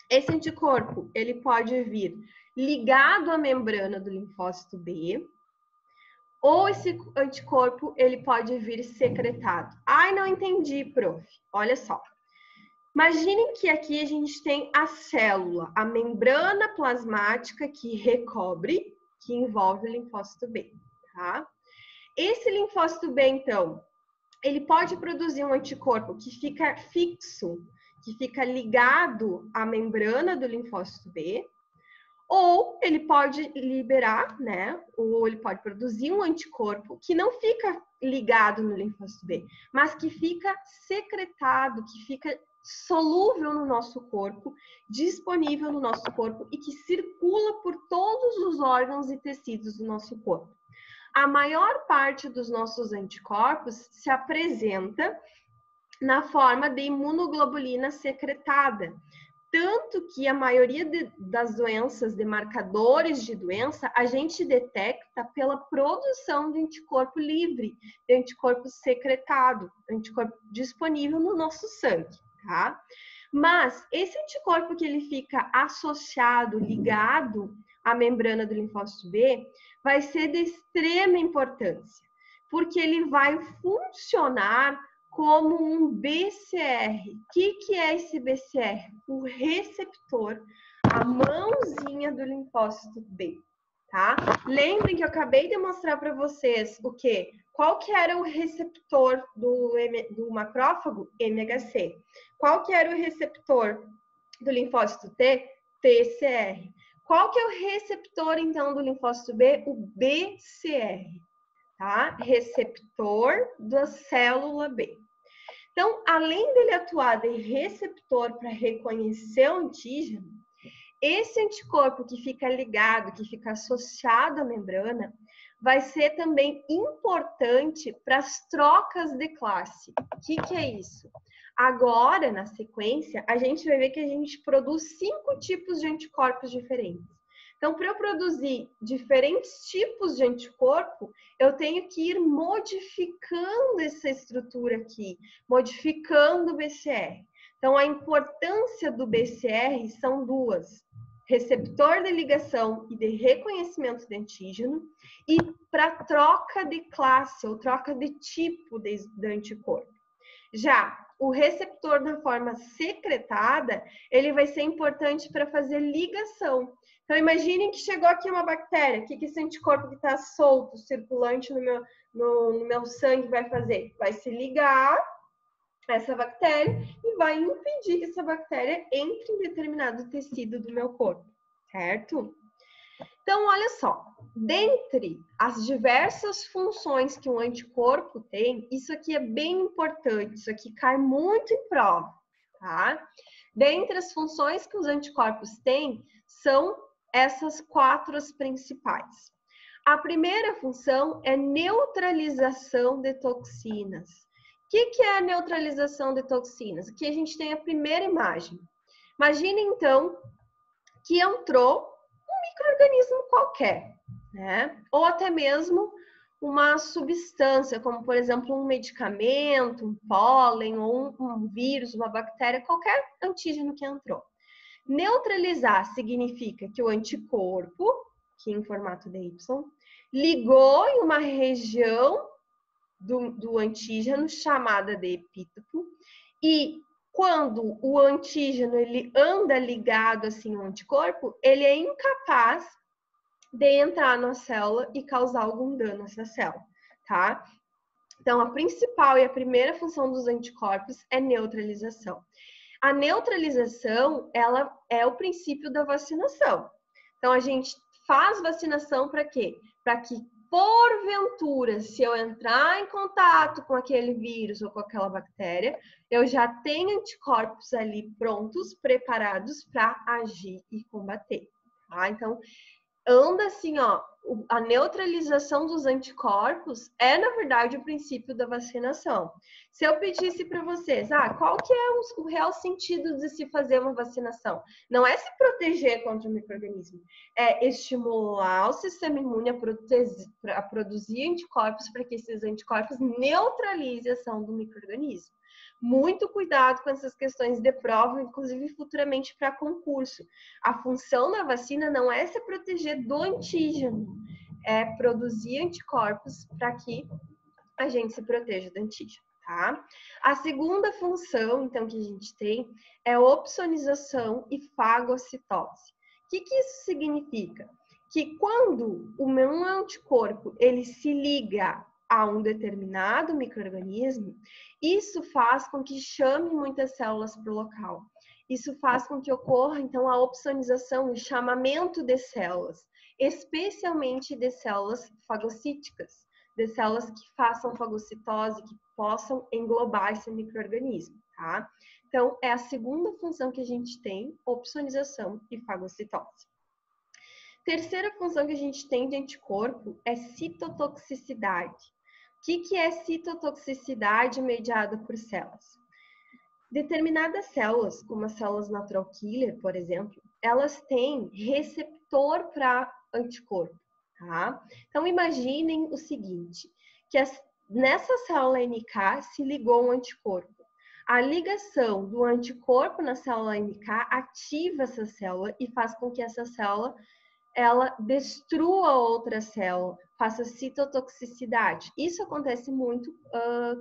Esse anticorpo, ele pode vir ligado à membrana do linfócito B, ou esse anticorpo, ele pode vir secretado. Ai, não entendi, prof. Olha só. Imaginem que aqui a gente tem a célula, a membrana plasmática que recobre, que envolve o linfócito B, tá? Esse linfócito B, então, ele pode produzir um anticorpo que fica fixo, que fica ligado à membrana do linfócito B, ou ele pode liberar, né? Ou ele pode produzir um anticorpo que não fica ligado no linfócito B, mas que fica secretado, que fica solúvel no nosso corpo, disponível no nosso corpo e que circula por todos os órgãos e tecidos do nosso corpo. A maior parte dos nossos anticorpos se apresenta na forma de imunoglobulina secretada. Tanto que a maioria das doenças, de marcadores de doença, a gente detecta pela produção de anticorpo livre, de anticorpo secretado, anticorpo disponível no nosso sangue, tá? Mas esse anticorpo que ele fica associado, ligado à membrana do linfócito B, vai ser de extrema importância, porque ele vai funcionar como um BCR. O que é esse BCR? O receptor, a mãozinha do linfócito B, tá? Lembrem que eu acabei de mostrar para vocês o quê? Qual que era o receptor do macrófago? MHC. Qual que era o receptor do linfócito T? TCR. Qual que é o receptor, então, do linfócito B? O BCR, tá? Receptor da célula B. Então, além dele atuar de receptor para reconhecer o antígeno, esse anticorpo que fica ligado, que fica associado à membrana, vai ser também importante para as trocas de classe. O que é isso? Agora, na sequência, a gente vai ver que a gente produz 5 tipos de anticorpos diferentes. Então, para eu produzir diferentes tipos de anticorpo, eu tenho que ir modificando essa estrutura aqui, modificando o BCR. Então, a importância do BCR são duas: receptor de ligação e de reconhecimento de antígeno, e para troca de classe ou troca de tipo de anticorpo. Já o receptor na forma secretada, ele vai ser importante para fazer ligação. Então, imaginem que chegou aqui uma bactéria. O que esse anticorpo que está solto, circulante no meu sangue vai fazer? Vai se ligar a essa bactéria e vai impedir que essa bactéria entre em determinado tecido do meu corpo, certo? Então, olha só, dentre as diversas funções que um anticorpo tem, isso aqui é bem importante, isso aqui cai muito em prova, tá? Dentre as funções que os anticorpos têm, são essas 4 as principais. A primeira função é neutralização de toxinas. O que é a neutralização de toxinas? Aqui a gente tem a primeira imagem. Imagine, então, que entrou um micro-organismo qualquer, né? Ou até mesmo uma substância, como por exemplo um medicamento, um pólen, ou um vírus, uma bactéria, qualquer antígeno que entrou. Neutralizar significa que o anticorpo, que em formato DY, ligou em uma região do antígeno chamada de epítopo, e quando o antígeno ele anda ligado assim ao anticorpo, ele é incapaz de entrar na célula e causar algum dano a essa célula, tá? Então, a principal e a primeira função dos anticorpos é neutralização. A neutralização, ela é o princípio da vacinação. Então, a gente faz vacinação para quê? Para que, porventura, se eu entrar em contato com aquele vírus ou com aquela bactéria, eu já tenho anticorpos ali prontos, preparados para agir e combater, tá? Então, anda assim, ó, a neutralização dos anticorpos é, na verdade, o princípio da vacinação. Se eu pedisse para vocês, qual que é o real sentido de se fazer uma vacinação? Não é se proteger contra o micro-organismo, é estimular o sistema imune a produzir anticorpos para que esses anticorpos neutralizem a ação do micro-organismo. Muito cuidado com essas questões de prova, inclusive futuramente para concurso. A função da vacina não é se proteger do antígeno, é produzir anticorpos para que a gente se proteja do antígeno, tá? A segunda função, então, que a gente tem é opsonização e fagocitose. O que isso significa? Que quando o meu anticorpo ele se liga a um determinado micro-organismo, isso faz com que chame muitas células para o local. Isso faz com que ocorra, então, a opsonização, o chamamento de células, especialmente de células fagocíticas, de células que façam fagocitose, que possam englobar esse micro-organismo, tá? Então, é a segunda função que a gente tem, opsonização e fagocitose. Terceira função que a gente tem de anticorpo é citotoxicidade. O que é citotoxicidade mediada por células? Determinadas células, como as células natural killer, por exemplo, elas têm receptor para anticorpo, tá? Então, imaginem o seguinte, que nessa célula NK se ligou um anticorpo. A ligação do anticorpo na célula NK ativa essa célula e faz com que essa célula ela destrua outra célula, faça citotoxicidade. Isso acontece muito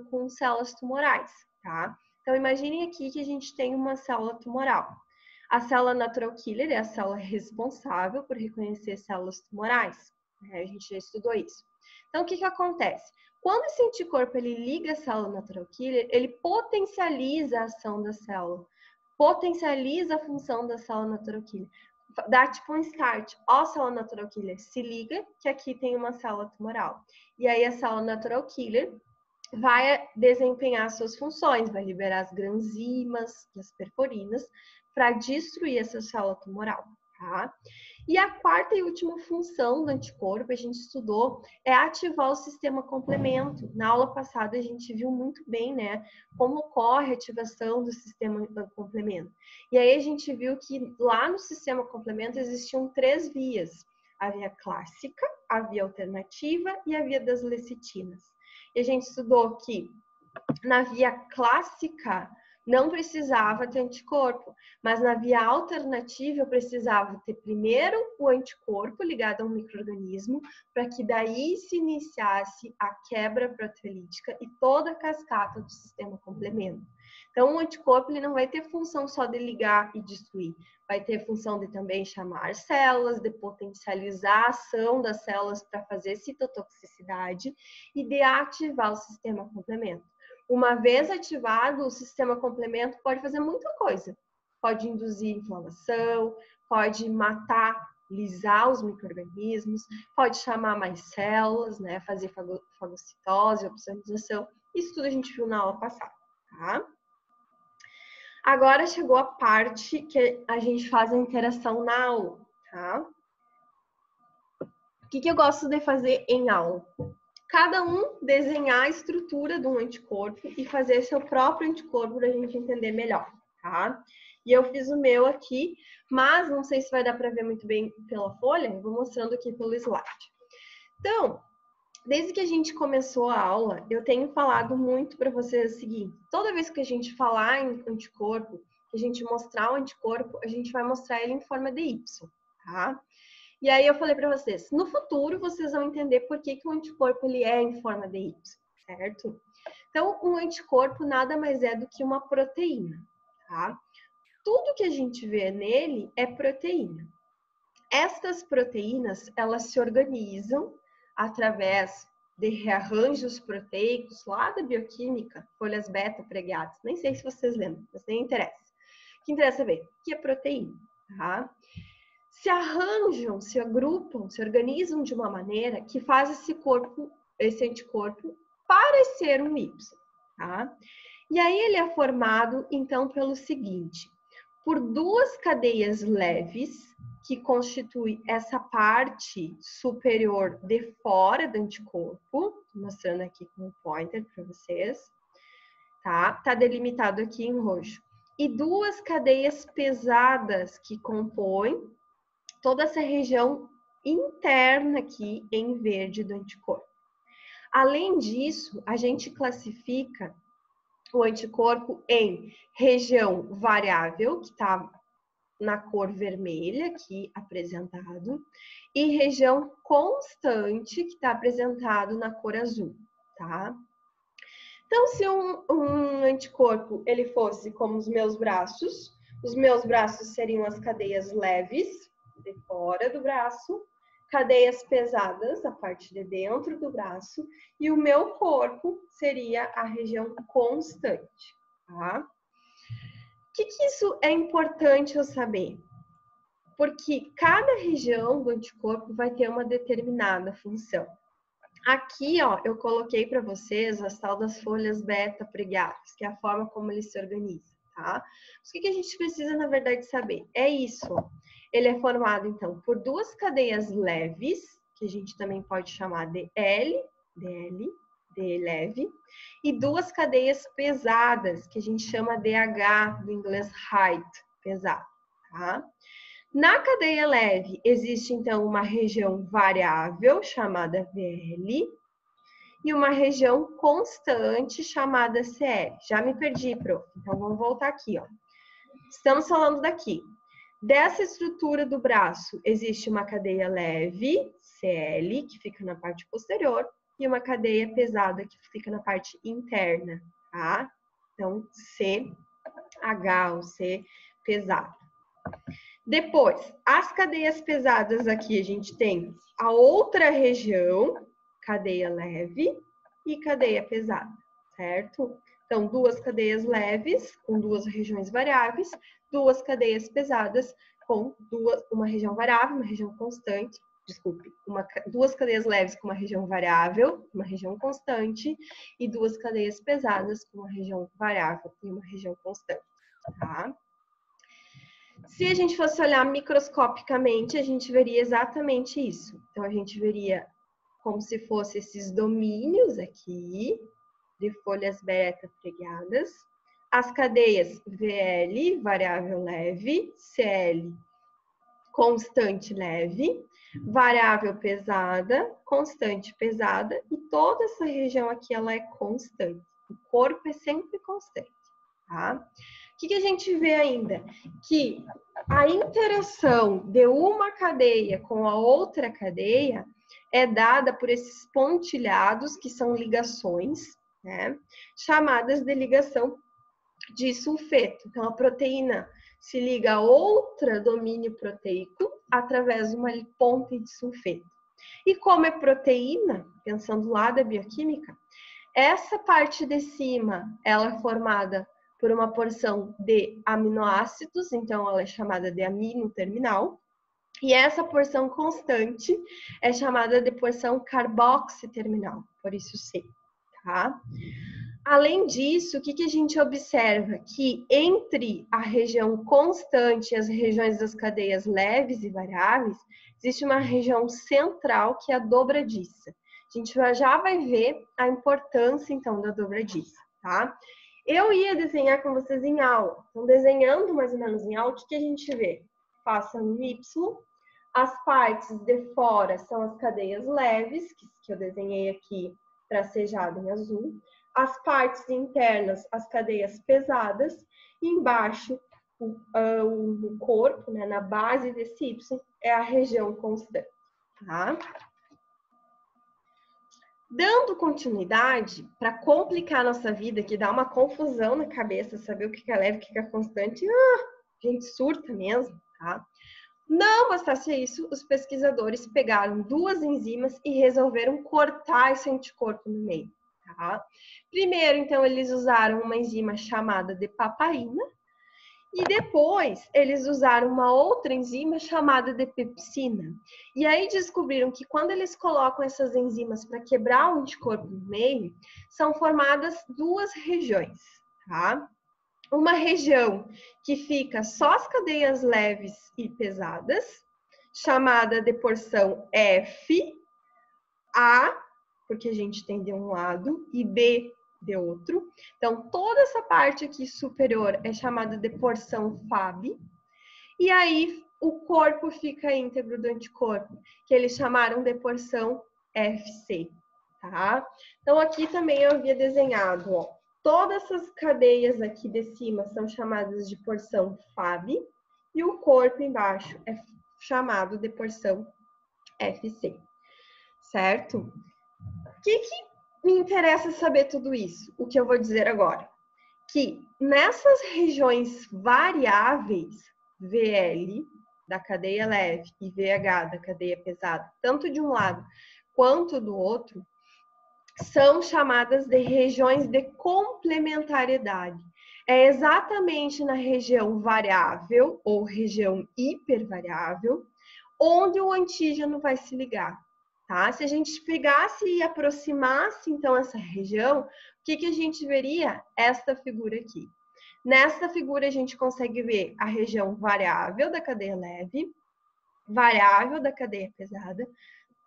com células tumorais, tá? Então, imaginem aqui que a gente tem uma célula tumoral. A célula natural killer é a célula responsável por reconhecer células tumorais. A gente já estudou isso. Então, o que acontece? Quando esse anticorpo ele liga a célula natural killer, ele potencializa a ação da célula, potencializa a função da célula natural killer. Dá tipo um start, ó, célula natural killer, se liga que aqui tem uma célula tumoral. E aí a célula natural killer vai desempenhar suas funções, vai liberar as granzimas, as perforinas, para destruir essa célula tumoral, tá? E a quarta e última função do anticorpo, a gente estudou, é ativar o sistema complemento. Na aula passada a gente viu muito bem, né, como ocorre a ativação do sistema complemento. E aí a gente viu que lá no sistema complemento existiam 3 vias. A via clássica, a via alternativa e a via das lecitinas. E a gente estudou que na via clássica não precisava ter anticorpo, mas na via alternativa eu precisava ter primeiro o anticorpo ligado a um micro-organismo, para que daí se iniciasse a quebra proteolítica e toda a cascata do sistema complemento. Então, o anticorpo ele não vai ter função só de ligar e destruir, vai ter função de também chamar células, de potencializar a ação das células para fazer citotoxicidade e de ativar o sistema complemento. Uma vez ativado, o sistema complemento pode fazer muita coisa. Pode induzir inflamação, pode matar, lisar os micro-organismos, pode chamar mais células, né, fazer fagocitose, opsonização. Isso tudo a gente viu na aula passada, tá? Agora chegou a parte que a gente faz a interação na aula, tá? O que eu gosto de fazer em aula? Cada um desenhar a estrutura de um anticorpo e fazer seu próprio anticorpo para a gente entender melhor, tá? E eu fiz o meu aqui, mas não sei se vai dar para ver muito bem pela folha, eu vou mostrando aqui pelo slide. Então, desde que a gente começou a aula, eu tenho falado muito para vocês o seguinte: toda vez que a gente falar em anticorpo, que a gente mostrar o anticorpo, a gente vai mostrar ele em forma de Y, tá? E aí eu falei para vocês, no futuro vocês vão entender por que o anticorpo ele é em forma de Y, certo? Então, um anticorpo nada mais é do que uma proteína, tá? Tudo que a gente vê nele é proteína. Estas proteínas, elas se organizam através de rearranjos proteicos lá da bioquímica, folhas beta pregadas. Nem sei se vocês lembram, mas nem interessa. O que interessa ver? O que é proteína, tá? Se arranjam, se agrupam, se organizam de uma maneira que faz esse anticorpo parecer um Y, tá? E aí ele é formado, então, pelo seguinte: por duas cadeias leves, que constitui essa parte superior de fora do anticorpo, mostrando aqui com o pointer para vocês, tá? Tá delimitado aqui em roxo. E duas cadeias pesadas que compõem toda essa região interna aqui em verde do anticorpo. Além disso, a gente classifica o anticorpo em região variável, que está na cor vermelha aqui apresentado, e região constante, que está apresentado na cor azul, tá? Então, se um anticorpo ele fosse como os meus braços seriam as cadeias leves, de fora do braço, cadeias pesadas, a parte de dentro do braço, e o meu corpo seria a região constante, tá? O que isso é importante eu saber? Porque cada região do anticorpo vai ter uma determinada função. Aqui, ó, eu coloquei para vocês as tal das folhas beta pregadas, que é a forma como ele se organiza, tá? O que a gente precisa, na verdade, saber? É isso, ó. Ele é formado, então, por duas cadeias leves, que a gente também pode chamar de de leve, e duas cadeias pesadas, que a gente chama de H, do inglês height, pesado, tá? Na cadeia leve, existe, então, uma região variável, chamada VL, e uma região constante, chamada CL. Já me perdi, prof. Então, vamos voltar aqui, ó. Estamos falando daqui. Dessa estrutura do braço, existe uma cadeia leve, CL, que fica na parte posterior, e uma cadeia pesada, que fica na parte interna, tá? Então, CH, ou C pesado. Depois, as cadeias pesadas aqui, a gente tem a outra região, cadeia leve e cadeia pesada, certo? Então, duas cadeias leves, com duas regiões variáveis, duas cadeias pesadas, com uma região variável, uma região constante, duas cadeias leves com uma região variável, uma região constante, e duas cadeias pesadas com uma região variável e uma região constante, tá? Se a gente fosse olhar microscopicamente, a gente veria exatamente isso. Então, a gente veria como se fossem esses domínios aqui, de folhas beta pregadas, as cadeias VL, variável leve, CL, constante leve, variável pesada, constante pesada, e toda essa região aqui, ela é constante. O corpo é sempre constante, tá? O que a gente vê ainda? Que a interação de uma cadeia com a outra cadeia é dada por esses pontilhados, que são ligações, né? Chamadas de ligação de sulfeto. Então, a proteína se liga a outra domínio proteico através de uma ponte de sulfeto. E como é proteína, pensando lá da bioquímica, essa parte de cima, ela é formada por uma porção de aminoácidos, então ela é chamada de amino terminal, e essa porção constante é chamada de porção carboxiterminal, por isso C, tá? Além disso, o que a gente observa? Que entre a região constante e as regiões das cadeias leves e variáveis, existe uma região central que é a dobradiça. A gente já vai ver a importância, então, da dobradiça, tá? eu ia desenhar com vocês em aula. Então, desenhando mais ou menos em aula, o que a gente vê? Faça no Y. As partes de fora são as cadeias leves, que eu desenhei aqui tracejado em azul. As partes internas, as cadeias pesadas. E embaixo, o corpo, né, na base desse Y, é a região constante. Tá? Dando continuidade, para complicar a nossa vida, que dá uma confusão na cabeça, saber o que é leve, o que é constante, a gente surta mesmo, tá? Não bastasse isso, os pesquisadores pegaram duas enzimas e resolveram cortar esse anticorpo no meio, tá? Primeiro, então, eles usaram uma enzima chamada de papaina, e depois eles usaram uma outra enzima chamada de pepsina. E aí descobriram que quando eles colocam essas enzimas para quebrar o anticorpo no meio, são formadas duas regiões, tá? Uma região que fica só as cadeias leves e pesadas, chamada de porção F, A, porque a gente tem de um lado, e B de outro. Então, toda essa parte aqui superior é chamada de porção FAB. E aí, o corpo fica íntegro do anticorpo, que eles chamaram de porção FC, tá? Então, aqui também eu havia desenhado, ó. Todas essas cadeias aqui de cima são chamadas de porção FAB. E o corpo embaixo é chamado de porção FC, certo? O que me interessa saber tudo isso? O que eu vou dizer agora? Que nessas regiões variáveis, VL, da cadeia leve, e VH, da cadeia pesada, tanto de um lado quanto do outro, são chamadas de regiões de complementariedade. É exatamente na região variável, ou região hipervariável, onde o antígeno vai se ligar. Tá? Se a gente pegasse e aproximasse, então, essa região, o que a gente veria? Esta figura aqui. Nesta figura, a gente consegue ver a região variável da cadeia leve, variável da cadeia pesada,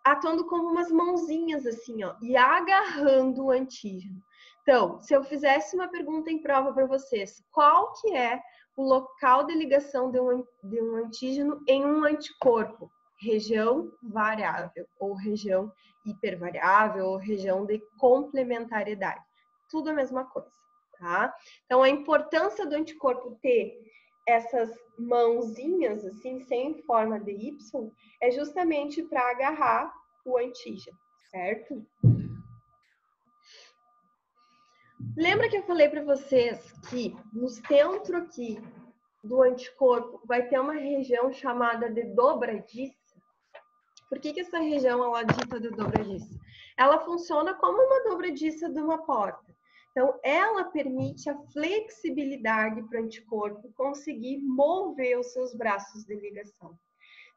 atuando como umas mãozinhas assim, ó, e agarrando o antígeno. Então, se eu fizesse uma pergunta em prova para vocês, qual que é o local de ligação de um antígeno em um anticorpo? Região variável, ou região hipervariável, ou região de complementariedade. Tudo a mesma coisa, tá? Então, a importância do anticorpo ter essas mãozinhas, assim, sem forma de Y, é justamente para agarrar o antígeno, certo? Lembra que eu falei para vocês que no centro aqui do anticorpo vai ter uma região chamada de dobradiça? Por que essa região ela é dita de dobradiça? Ela funciona como uma dobradiça de uma porta. Então, ela permite a flexibilidade para o anticorpo conseguir mover os seus braços de ligação.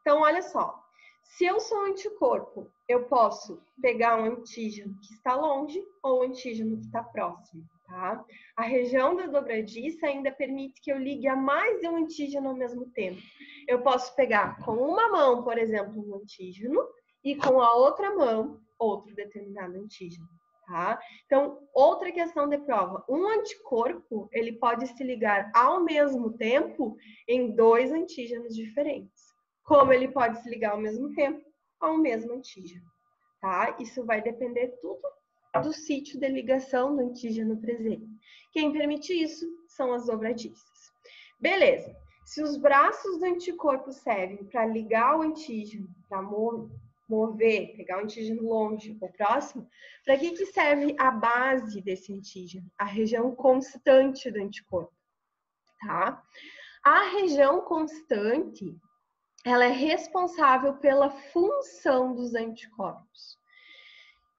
Então, olha só, se eu sou um anticorpo, eu posso pegar um antígeno que está longe ou um antígeno que está próximo, tá? A região da dobradiça ainda permite que eu ligue a mais de um antígeno ao mesmo tempo. Eu posso pegar com uma mão, por exemplo, um antígeno e com a outra mão outro determinado antígeno, tá? Então, outra questão de prova, um anticorpo, ele pode se ligar ao mesmo tempo em dois antígenos diferentes. Como ele pode se ligar ao mesmo tempo ao mesmo antígeno, tá? Isso vai depender tudo do sítio de ligação do antígeno presente. Quem permite isso são as dobradiças. Beleza. Se os braços do anticorpo servem para ligar o antígeno, para mover, pegar o antígeno longe ou próximo, para que serve a base desse antígeno? A região constante do anticorpo, tá? A região constante, ela é responsável pela função dos anticorpos.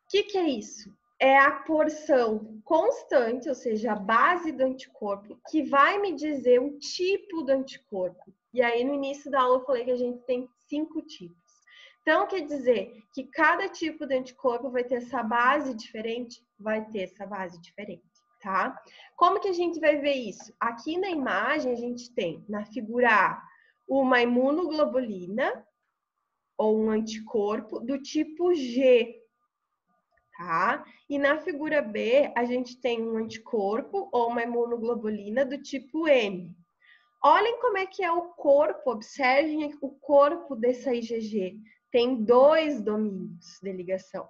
O que é isso? É a porção constante, ou seja, a base do anticorpo, que vai me dizer o tipo do anticorpo. E aí, no início da aula, eu falei que a gente tem 5 tipos. Então, quer dizer que cada tipo de anticorpo vai ter essa base diferente? Vai ter essa base diferente, tá? Como que a gente vai ver isso? Aqui na imagem, a gente tem, na figura A, uma imunoglobulina, ou um anticorpo, do tipo G, tá? E na figura B, a gente tem um anticorpo ou uma imunoglobulina do tipo M. Olhem como é que é o corpo, observem o corpo dessa IgG. Tem 2 domínios de ligação,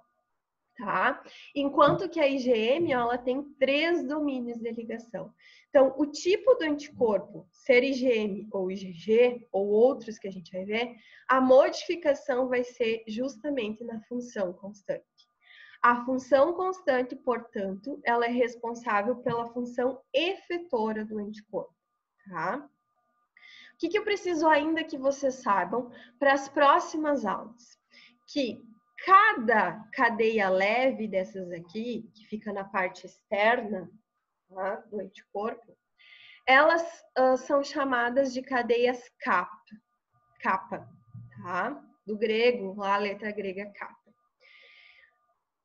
tá? Enquanto que a IgM, ela tem 3 domínios de ligação. Então, o tipo do anticorpo, ser IgM ou IgG, ou outros que a gente vai ver, a modificação vai ser justamente na função constante. A função constante, portanto, ela é responsável pela função efetora do anticorpo, tá? O que eu preciso ainda que vocês saibam para as próximas aulas? Que cada cadeia leve dessas aqui, que fica na parte externa, tá, do anticorpo, elas são chamadas de cadeias capa, tá? Do grego, lá a letra grega capa.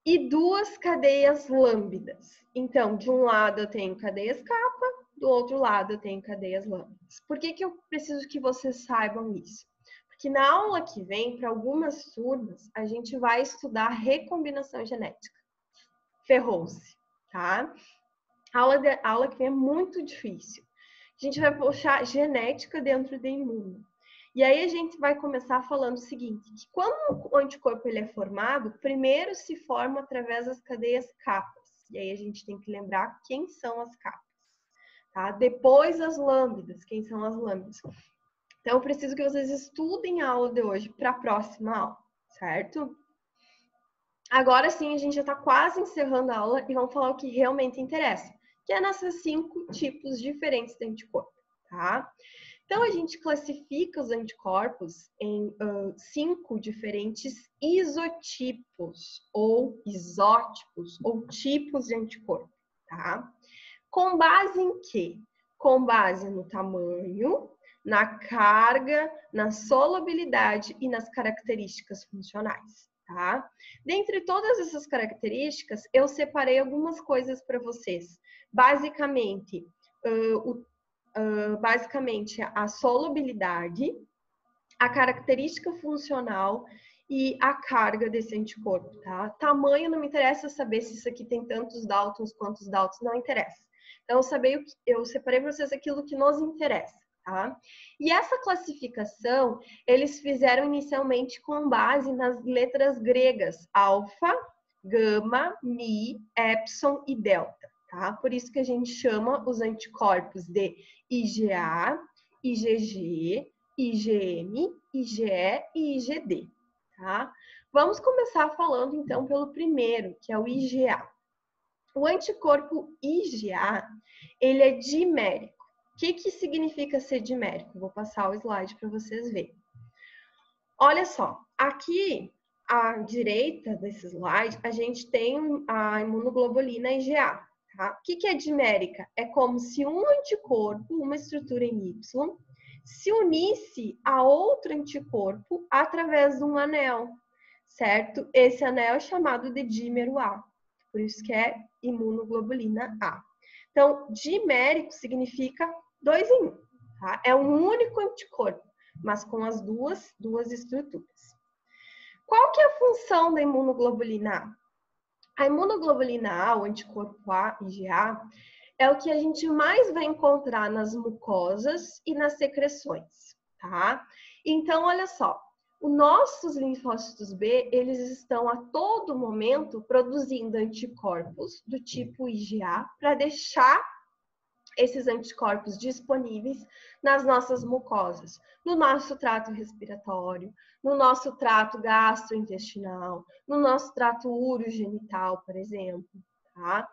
E 2 cadeias lâmbidas. Então, de um lado eu tenho cadeias capa, do outro lado eu tenho cadeias lâmbidas. Por que eu preciso que vocês saibam isso? Porque na aula que vem, para algumas turmas, a gente vai estudar recombinação genética. Ferrou-se, tá? A aula que vem é muito difícil. A gente vai puxar genética dentro do imuno. E aí a gente vai começar falando o seguinte, que quando o anticorpo ele é formado, primeiro se forma através das cadeias capas. E aí a gente tem que lembrar quem são as capas, tá? Depois as lâmbidas, quem são as lâmbidas. Então eu preciso que vocês estudem a aula de hoje para a próxima aula, certo? Agora sim, a gente já está quase encerrando a aula e vamos falar o que realmente interessa, que é nessas 5 tipos diferentes de anticorpo, tá? Então, a gente classifica os anticorpos em 5 diferentes isotipos, ou isótipos, ou tipos de anticorpo, tá? Com base em quê? Com base no tamanho, na carga, na solubilidade e nas características funcionais, tá? Dentre todas essas características, eu separei algumas coisas para vocês. Basicamente, a solubilidade, a característica funcional e a carga desse anticorpo, tá? Tamanho não me interessa saber se isso aqui tem tantos Daltons quantos Daltons, não interessa. Então, eu separei para vocês aquilo que nos interessa, tá? E essa classificação, eles fizeram inicialmente com base nas letras gregas, alfa, gama, mi, epsilon e delta. Tá? Por isso que a gente chama os anticorpos de IgA, IgG, IgM, IgE e IgD. Tá? Vamos começar falando então pelo primeiro, que é o IgA. O anticorpo IgA, ele é dimérico. O que significa ser dimérico? Vou passar o slide para vocês verem. Olha só, aqui à direita desse slide, a gente tem a imunoglobulina IgA. Tá? O que é dimérica? É como se um anticorpo, uma estrutura em Y, se unisse a outro anticorpo através de um anel, certo? Esse anel é chamado de dímero A, por isso que é imunoglobulina A. Então, dimérico significa 2 em 1, tá? É um único anticorpo, mas com as duas estruturas. Qual que é a função da imunoglobulina A? A imunoglobulina A, o anticorpo A, IgA, é o que a gente mais vai encontrar nas mucosas e nas secreções, tá? Então, olha só, os nossos linfócitos B, eles estão a todo momento produzindo anticorpos do tipo IgA para deixar esses anticorpos disponíveis nas nossas mucosas, no nosso trato respiratório, no nosso trato gastrointestinal, no nosso trato urogenital, por exemplo, tá?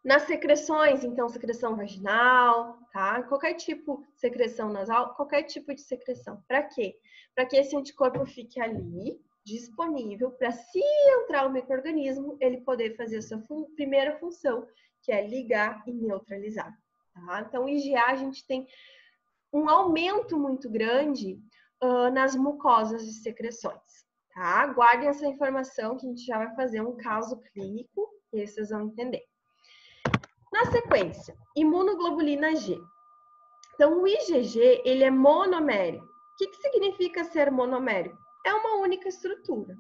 Nas secreções, então, secreção vaginal, tá? Qualquer tipo de secreção nasal, qualquer tipo de secreção. Para quê? Para que esse anticorpo fique ali, disponível, para se entrar o micro-organismo, ele poder fazer a sua primeira função, que é ligar e neutralizar, tá? Então, IgA, a gente tem um aumento muito grande nas mucosas e secreções, tá? Guardem essa informação que a gente já vai fazer um caso clínico e aí vocês vão entender. Na sequência, imunoglobulina G. Então, o IgG, ele é monomérico. O que significa ser monomérico? É uma única estrutura,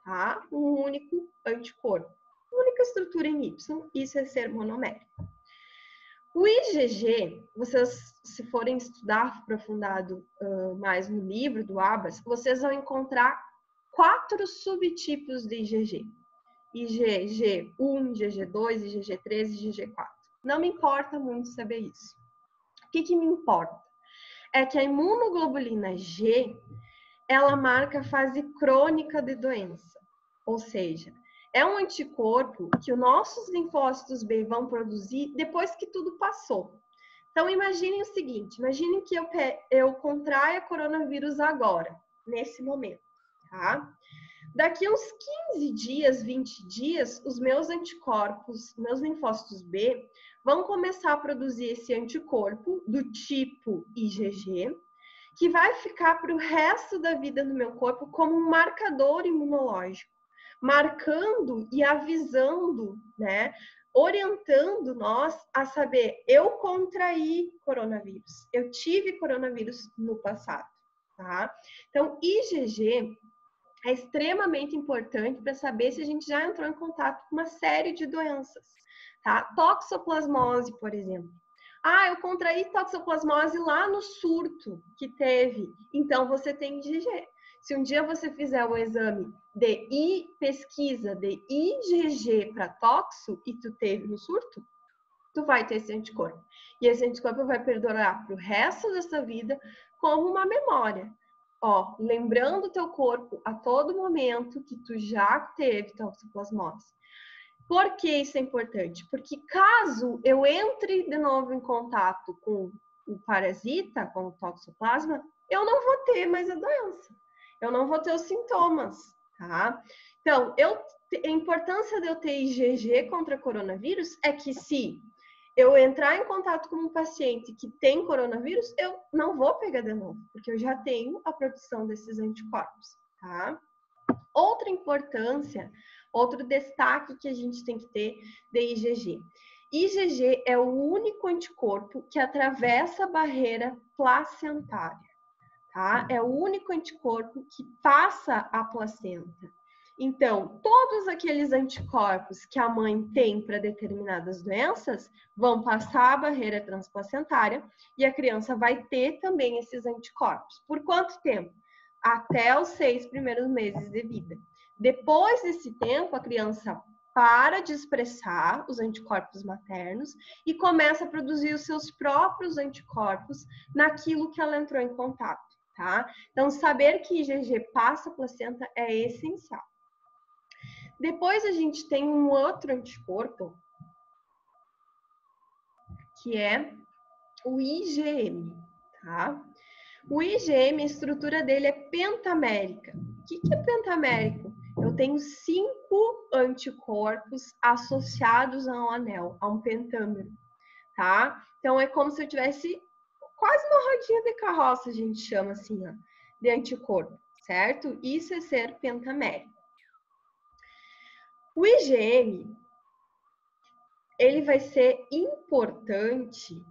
tá? Um único anticorpo, única estrutura em Y, isso é ser monomérico. O IgG, vocês, se forem estudar aprofundado mais no livro do Abbas, vocês vão encontrar 4 subtipos de IgG. IgG1, IgG2, IgG3 e IgG4. Não me importa muito saber isso. O que me importa? É que a imunoglobulina G, ela marca a fase crônica de doença. Ou seja, é um anticorpo que os nossos linfócitos B vão produzir depois que tudo passou. Então, imaginem o seguinte, imaginem que eu contraia coronavírus agora, nesse momento, tá? Daqui uns 15 dias, 20 dias, os meus anticorpos, meus linfócitos B, vão começar a produzir esse anticorpo do tipo IgG, que vai ficar para o resto da vida no meu corpo como um marcador imunológico, marcando e avisando, né, orientando nós a saber, eu contraí coronavírus, eu tive coronavírus no passado, tá? Então, IgG é extremamente importante para saber se a gente já entrou em contato com uma série de doenças, tá? Toxoplasmose, por exemplo. Ah, eu contraí toxoplasmose lá no surto que teve. Então, você tem IgG. Se um dia você fizer o exame de pesquisa de IgG para toxo e tu teve no surto, tu vai ter esse anticorpo. E esse anticorpo vai perdurar para o resto dessa vida como uma memória. Ó, lembrando o teu corpo a todo momento que tu já teve toxoplasmose. Por que isso é importante? Porque caso eu entre de novo em contato com o parasita, com o toxoplasma, eu não vou ter mais a doença. Eu não vou ter os sintomas, tá? Então, a importância de eu ter IgG contra coronavírus é que se eu entrar em contato com um paciente que tem coronavírus, eu não vou pegar de novo, porque eu já tenho a produção desses anticorpos, tá? Outra importância, outro destaque que a gente tem que ter de IgG. IgG é o único anticorpo que atravessa a barreira placentária, tá? É o único anticorpo que passa a placenta. Então, todos aqueles anticorpos que a mãe tem para determinadas doenças vão passar a barreira transplacentária e a criança vai ter também esses anticorpos. Por quanto tempo? Até os 6 primeiros meses de vida. Depois desse tempo, a criança para de expressar os anticorpos maternos e começa a produzir os seus próprios anticorpos naquilo que ela entrou em contato, tá? Então, saber que IgG passa a placenta é essencial. Depois a gente tem um outro anticorpo, que é o IgM, tá? O IgM, a estrutura dele é pentamérica. O que é pentamérico? Eu tenho 5 anticorpos associados a um anel, a um pentâmero, tá? Então, é como se eu tivesse quase uma rodinha de carroça, a gente chama assim, ó, de anticorpo, certo? Isso é ser pentamérico. O IgM, ele vai ser importante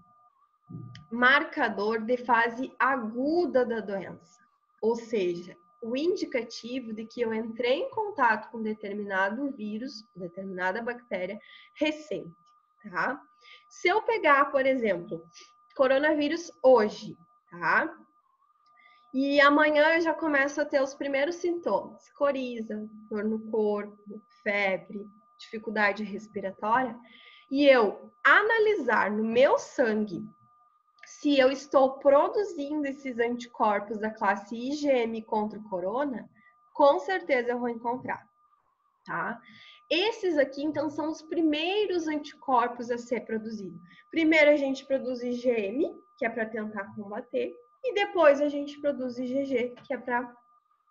marcador de fase aguda da doença, ou seja, o indicativo de que eu entrei em contato com determinado vírus, determinada bactéria recente, tá? Se eu pegar, por exemplo, coronavírus hoje, tá? E amanhã eu já começo a ter os primeiros sintomas, coriza, dor no corpo, febre, dificuldade respiratória, e eu analisar no meu sangue se eu estou produzindo esses anticorpos da classe IgM contra o corona, com certeza eu vou encontrar, tá? Esses aqui, então, são os primeiros anticorpos a ser produzidos. Primeiro a gente produz IgM, que é para tentar combater, e depois a gente produz IgG, que é para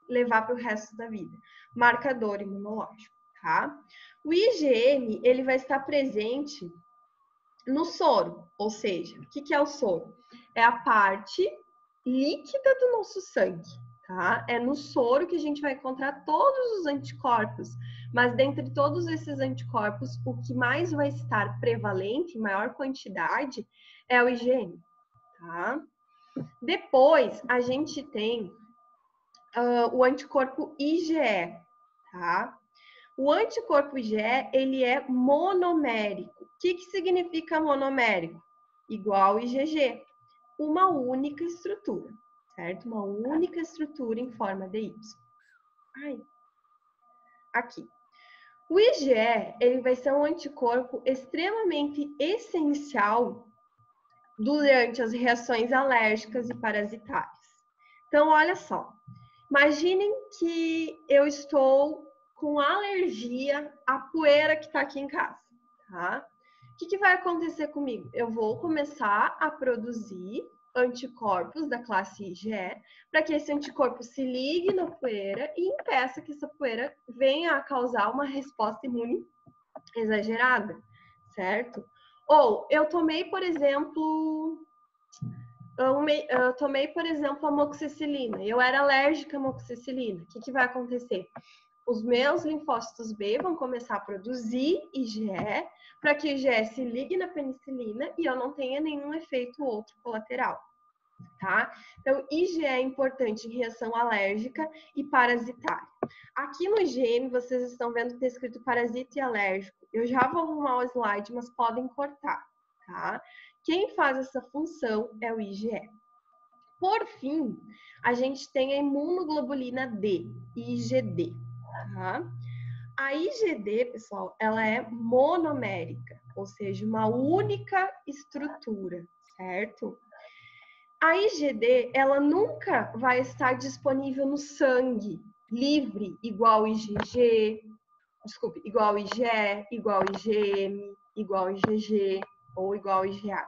levar para o resto da vida. Marcador imunológico, tá? O IgM, ele vai estar presente no soro, ou seja, o que é o soro? É a parte líquida do nosso sangue, tá? É no soro que a gente vai encontrar todos os anticorpos, mas dentre todos esses anticorpos, o que mais vai estar prevalente, em maior quantidade, é o IgM, tá? Depois, a gente tem o anticorpo IgE, tá? O anticorpo IgE, ele é monomérico. O que significa monomérico? Igual IgG, uma única estrutura, certo? Uma única estrutura em forma de Y. Aqui. O IgE, ele vai ser um anticorpo extremamente essencial durante as reações alérgicas e parasitárias. Então, olha só. Imaginem que eu estou com alergia à poeira que está aqui em casa, tá? O que vai acontecer comigo? Eu vou começar a produzir anticorpos da classe IgE para que esse anticorpo se ligue na poeira e impeça que essa poeira venha a causar uma resposta imune exagerada, certo? Ou eu tomei, por exemplo, amoxicilina. Eu era alérgica à amoxicilina. O que vai acontecer? Os meus linfócitos B vão começar a produzir IgE para que o IgE se ligue na penicilina e eu não tenha nenhum efeito outro colateral, tá? Então, IgE é importante em reação alérgica e parasitária. Aqui no IgM, vocês estão vendo que está escrito parasita e alérgico. Eu já vou arrumar o slide, mas podem cortar, tá? Quem faz essa função é o IgE. Por fim, a gente tem a imunoglobulina D, IgD, tá? A IgD, pessoal, ela é monomérica, ou seja, uma única estrutura, certo? A IgD, ela nunca vai estar disponível no sangue, livre, igual IgG, igual IgE, igual IgM, igual IgG ou igual IgA.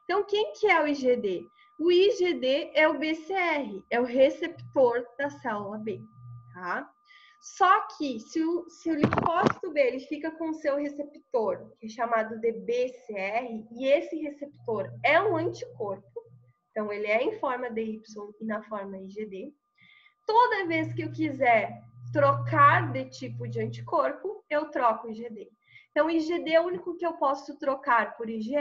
Então, quem que é o IgD? O IgD é o BCR, é o receptor da célula B, tá? Só que se o linfócito B ele fica com o seu receptor, que é chamado de BCR, e esse receptor é um anticorpo, então ele é em forma de Y e na forma IgD, toda vez que eu quiser trocar de tipo de anticorpo, eu troco o IgD. Então, IgD é o único que eu posso trocar por IgE,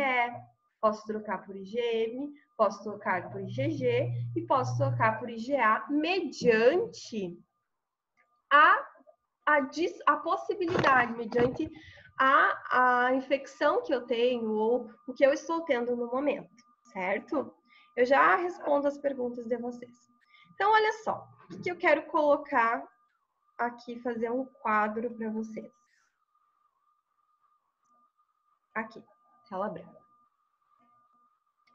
posso trocar por IgM, posso trocar por IgG e posso trocar por IgA mediante a possibilidade, mediante a infecção que eu tenho ou o que eu estou tendo no momento, certo? Eu já respondo as perguntas de vocês. Então, olha só, o que eu quero colocar aqui, fazer um quadro para vocês. Aqui, tela branca.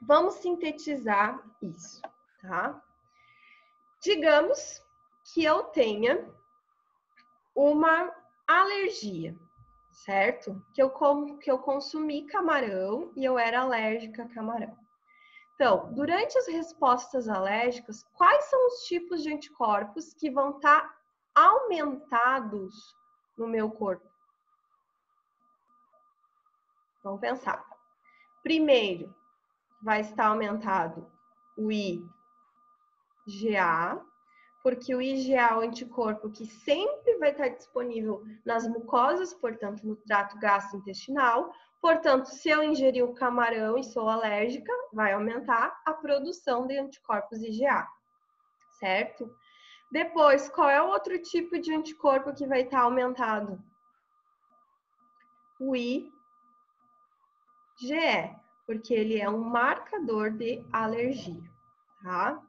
Vamos sintetizar isso, tá? Digamos que eu tenha uma alergia, certo? Que eu consumi camarão e eu era alérgica a camarão. Então, durante as respostas alérgicas, quais são os tipos de anticorpos que vão estar aumentados no meu corpo? Vamos pensar. Primeiro, vai estar aumentado o IgA, porque o IgA é o anticorpo que sempre vai estar disponível nas mucosas, portanto, no trato gastrointestinal. Portanto, se eu ingerir o camarão e sou alérgica, vai aumentar a produção de anticorpos IgA, certo? Depois, qual é o outro tipo de anticorpo que vai estar aumentado? O IgE, porque ele é um marcador de alergia, tá?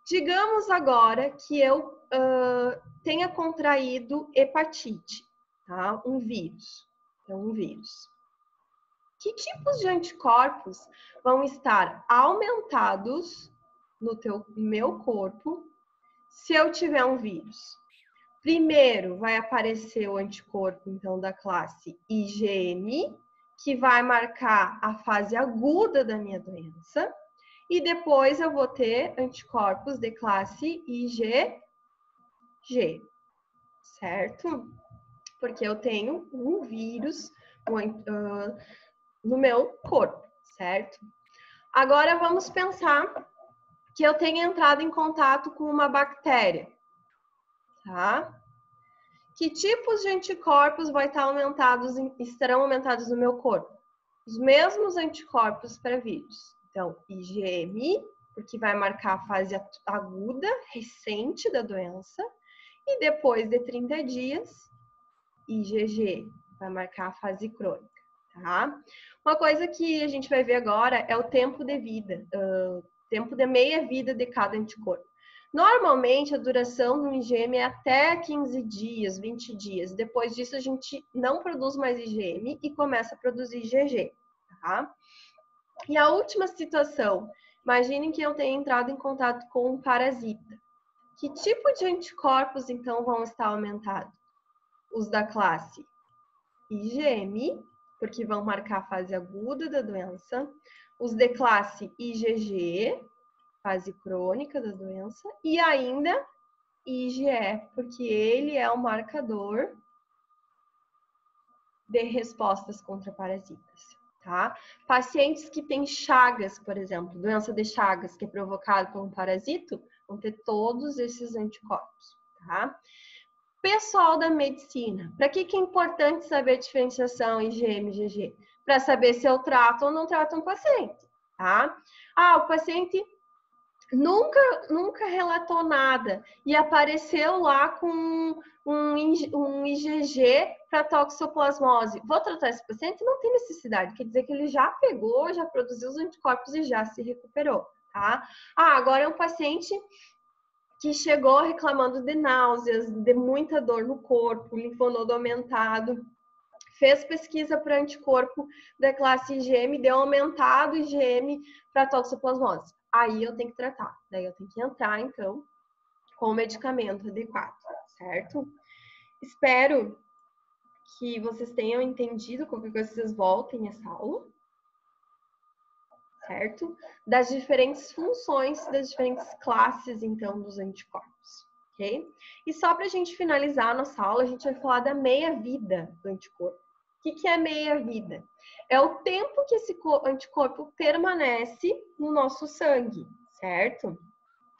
Digamos agora que eu tenha contraído hepatite, tá? Um vírus. Então, um vírus. Que tipos de anticorpos vão estar aumentados no meu corpo se eu tiver um vírus? Primeiro, vai aparecer o anticorpo, então, da classe IgM, que vai marcar a fase aguda da minha doença. E depois eu vou ter anticorpos de classe IgG, certo? Porque eu tenho um vírus no meu corpo, certo? Agora vamos pensar que eu tenha entrado em contato com uma bactéria, tá? Que tipos de anticorpos estarão aumentados no meu corpo? Os mesmos anticorpos para vírus. Então, IgM, porque vai marcar a fase aguda, recente da doença, E depois de 30 dias, IgG, vai marcar a fase crônica, tá? Uma coisa que a gente vai ver agora é o tempo de vida, tempo de meia-vida de cada anticorpo. Normalmente, a duração do IgM é até 15 dias, 20 dias. Depois disso, a gente não produz mais IgM e começa a produzir IgG, tá? E a última situação, imaginem que eu tenha entrado em contato com um parasita. Que tipo de anticorpos, então, vão estar aumentados? Os da classe IgM, porque vão marcar a fase aguda da doença. Os de classe IgG, fase crônica da doença. E ainda IgE, porque ele é o marcador de respostas contra parasitas, tá? Pacientes que têm Chagas, por exemplo, doença de Chagas, que é provocada por um parasito, vão ter todos esses anticorpos, tá? Pessoal da medicina, para que é importante saber a diferenciação IgM e IgG? Para saber se eu trato ou não trato um paciente, tá? O paciente nunca relatou nada e apareceu lá com um IgG para toxoplasmose. Vou tratar esse paciente? Não tem necessidade, quer dizer que ele já pegou, já produziu os anticorpos e já se recuperou, tá? Agora é um paciente que chegou reclamando de náuseas, de muita dor no corpo, linfonodo aumentado, fez pesquisa para anticorpo da classe IgM, deu aumentado IgM para toxoplasmose. Aí eu tenho que tratar, daí eu tenho que entrar, então, com o medicamento adequado, certo? Espero que vocês tenham entendido, qualquer coisa vocês voltem essa aula, certo? Das diferentes funções, das diferentes classes, então, dos anticorpos, ok? E só para a gente finalizar a nossa aula, a gente vai falar da meia-vida do anticorpo. O que é meia-vida? É o tempo que esse anticorpo permanece no nosso sangue, certo?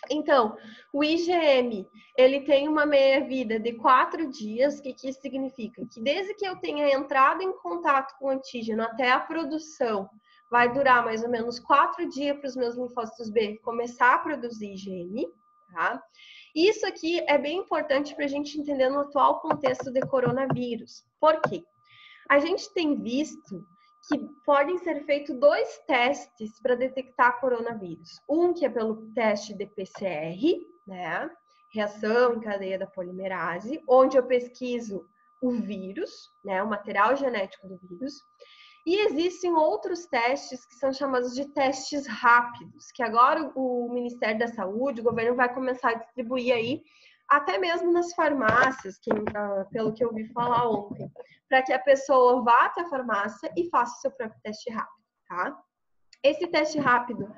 Então, o IgM, ele tem uma meia-vida de 4 dias. O que isso significa? Que desde que eu tenha entrado em contato com o antígeno até a produção, vai durar mais ou menos 4 dias para os meus linfócitos B começar a produzir IgM, tá? Isso aqui é bem importante para a gente entender no atual contexto de coronavírus. Por quê? A gente tem visto que podem ser feitos 2 testes para detectar coronavírus. Um que é pelo teste de PCR, né? Reação em cadeia da polimerase, onde eu pesquiso o vírus, né? O material genético do vírus. E existem outros testes que são chamados de testes rápidos, que agora o Ministério da Saúde, o governo vai começar a distribuir aí, até mesmo nas farmácias, pelo que eu ouvi falar ontem, para que a pessoa vá até a farmácia e faça o seu próprio teste rápido, tá? Esse teste rápido,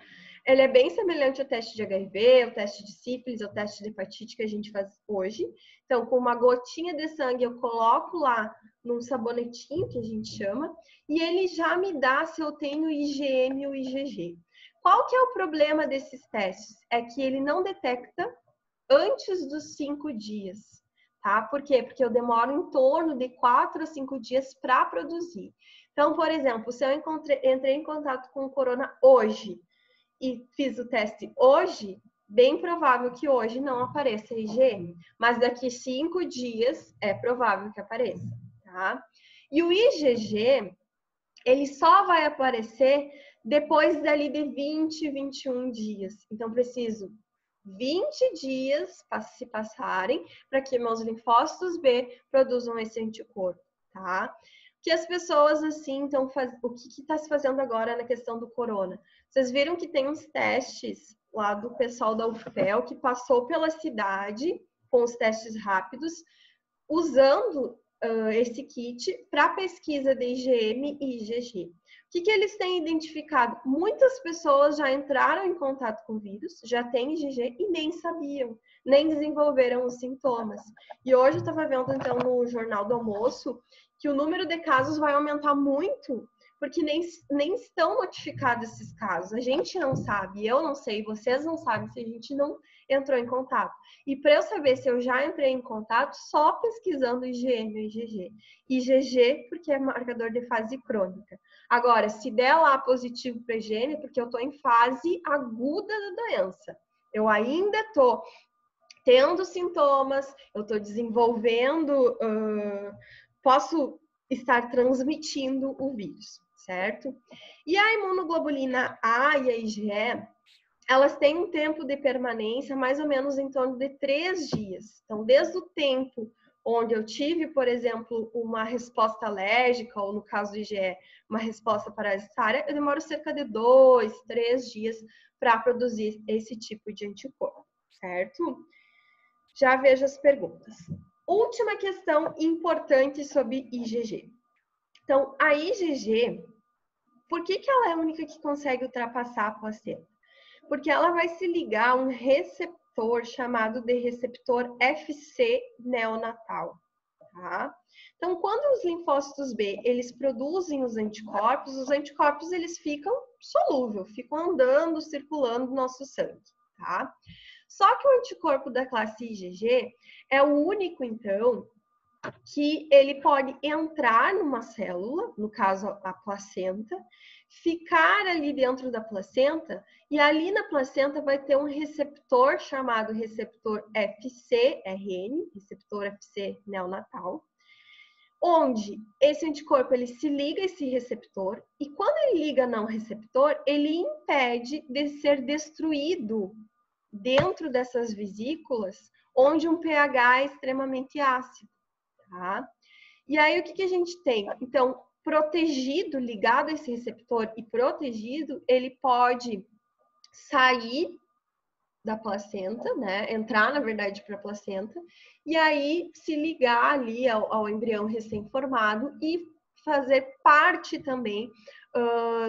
ele é bem semelhante ao teste de HIV, ao teste de sífilis, ao teste de hepatite que a gente faz hoje. Então, com uma gotinha de sangue, eu coloco lá num sabonetinho, que a gente chama, e ele já me dá se eu tenho IgM ou IgG. Qual que é o problema desses testes? É que ele não detecta antes dos 5 dias, tá? Por quê? Porque eu demoro em torno de 4 a 5 dias para produzir. Então, por exemplo, se eu entrei em contato com o corona hoje e fiz o teste hoje, bem provável que hoje não apareça IgM, mas daqui 5 dias é provável que apareça, tá? E o IgG, ele só vai aparecer depois dali de 20, 21 dias. Então, preciso 20 dias se passarem para que meus linfócitos B produzam esse anticorpo, tá? Que as pessoas, assim, o que está se fazendo agora na questão do corona? Vocês viram que tem uns testes lá do pessoal da UFPEL que passou pela cidade com os testes rápidos, usando esse kit para pesquisa de IgM e IgG. O que eles têm identificado? Muitas pessoas já entraram em contato com o vírus, já têm IgG e nem sabiam, nem desenvolveram os sintomas. E hoje eu estava vendo, então, no Jornal do Almoço, que o número de casos vai aumentar muito, porque nem estão notificados esses casos. A gente não sabe, eu não sei, vocês não sabem se a gente não entrou em contato. E para eu saber se eu já entrei em contato, só pesquisando IgM ou IgG. IgG porque é marcador de fase crônica. Agora, se der lá positivo para IgM, porque eu estou em fase aguda da doença. Eu ainda estou tendo sintomas, eu estou desenvolvendo, posso estar transmitindo o vírus, certo? E a imunoglobulina A e a IgE, elas têm um tempo de permanência mais ou menos em torno de 3 dias. Então, desde o tempo onde eu tive, por exemplo, uma resposta alérgica, ou no caso do IgE, uma resposta parasitária, eu demoro cerca de 2, 3 dias para produzir esse tipo de anticorpo, certo? Já vejo as perguntas. Última questão importante sobre IgG. Então, a IgG, por que ela é a única que consegue ultrapassar a placenta? Porque ela vai se ligar a um receptor chamado de receptor FC neonatal, tá? Então, quando os linfócitos B, eles produzem os anticorpos eles ficam solúveis, ficam andando, circulando no nosso sangue, tá? Só que o anticorpo da classe IgG é o único, então, que ele pode entrar numa célula, no caso a placenta, ficar ali dentro da placenta, e ali na placenta vai ter um receptor chamado receptor FcRn, receptor FC neonatal, onde esse anticorpo ele se liga a esse receptor, e quando ele liga não receptor, ele impede de ser destruído dentro dessas vesículas, onde um pH é extremamente ácido, tá? E aí, o que a gente tem? Então, protegido, ligado a esse receptor e protegido, ele pode sair da placenta, né? Entrar, na verdade, para a placenta, e aí se ligar ali ao embrião recém-formado e fazer parte também,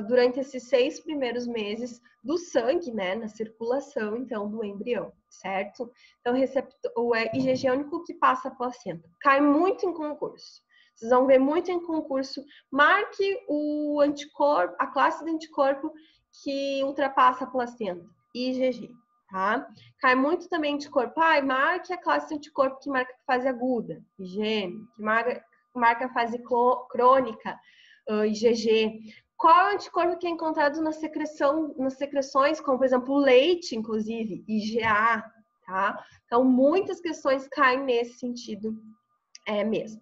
durante esses 6 primeiros meses, do sangue, né? Na circulação, então, do embrião, certo? Então, o IgG é o único que passa a placenta. Cai muito em concurso. Vocês vão ver muito em concurso. Marque o anticorpo, a classe de anticorpo que ultrapassa a placenta, IgG. Tá? Cai muito também anticorpo. Marque a classe de anticorpo que marca a fase aguda, IgM, que marca a fase crônica, IgG. Qual é o anticorpo que é encontrado nas secreções, como por exemplo o leite, inclusive, IgA, tá? Então, muitas questões caem nesse sentido mesmo.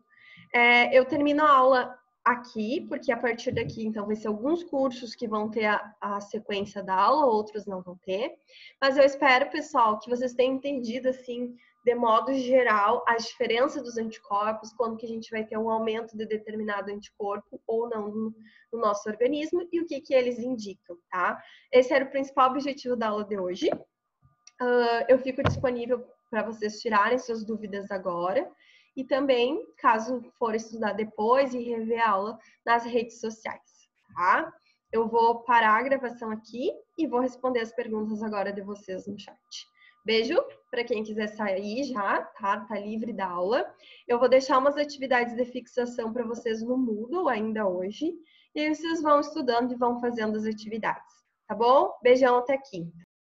Eu termino a aula aqui, porque a partir daqui, então, vai ser alguns cursos que vão ter a sequência da aula, outros não vão ter. Mas eu espero, pessoal, que vocês tenham entendido, assim, de modo geral, a diferença dos anticorpos, quando que a gente vai ter um aumento de determinado anticorpo ou não no nosso organismo e o que eles indicam, tá? Esse era o principal objetivo da aula de hoje. Eu fico disponível para vocês tirarem suas dúvidas agora. E também, caso for estudar depois e rever a aula nas redes sociais, tá? Eu vou parar a gravação aqui e vou responder as perguntas agora de vocês no chat. Beijo para quem quiser sair já, tá? Tá livre da aula. Eu vou deixar umas atividades de fixação para vocês no Moodle ainda hoje. E aí vocês vão estudando e vão fazendo as atividades, tá bom? Beijão até aqui.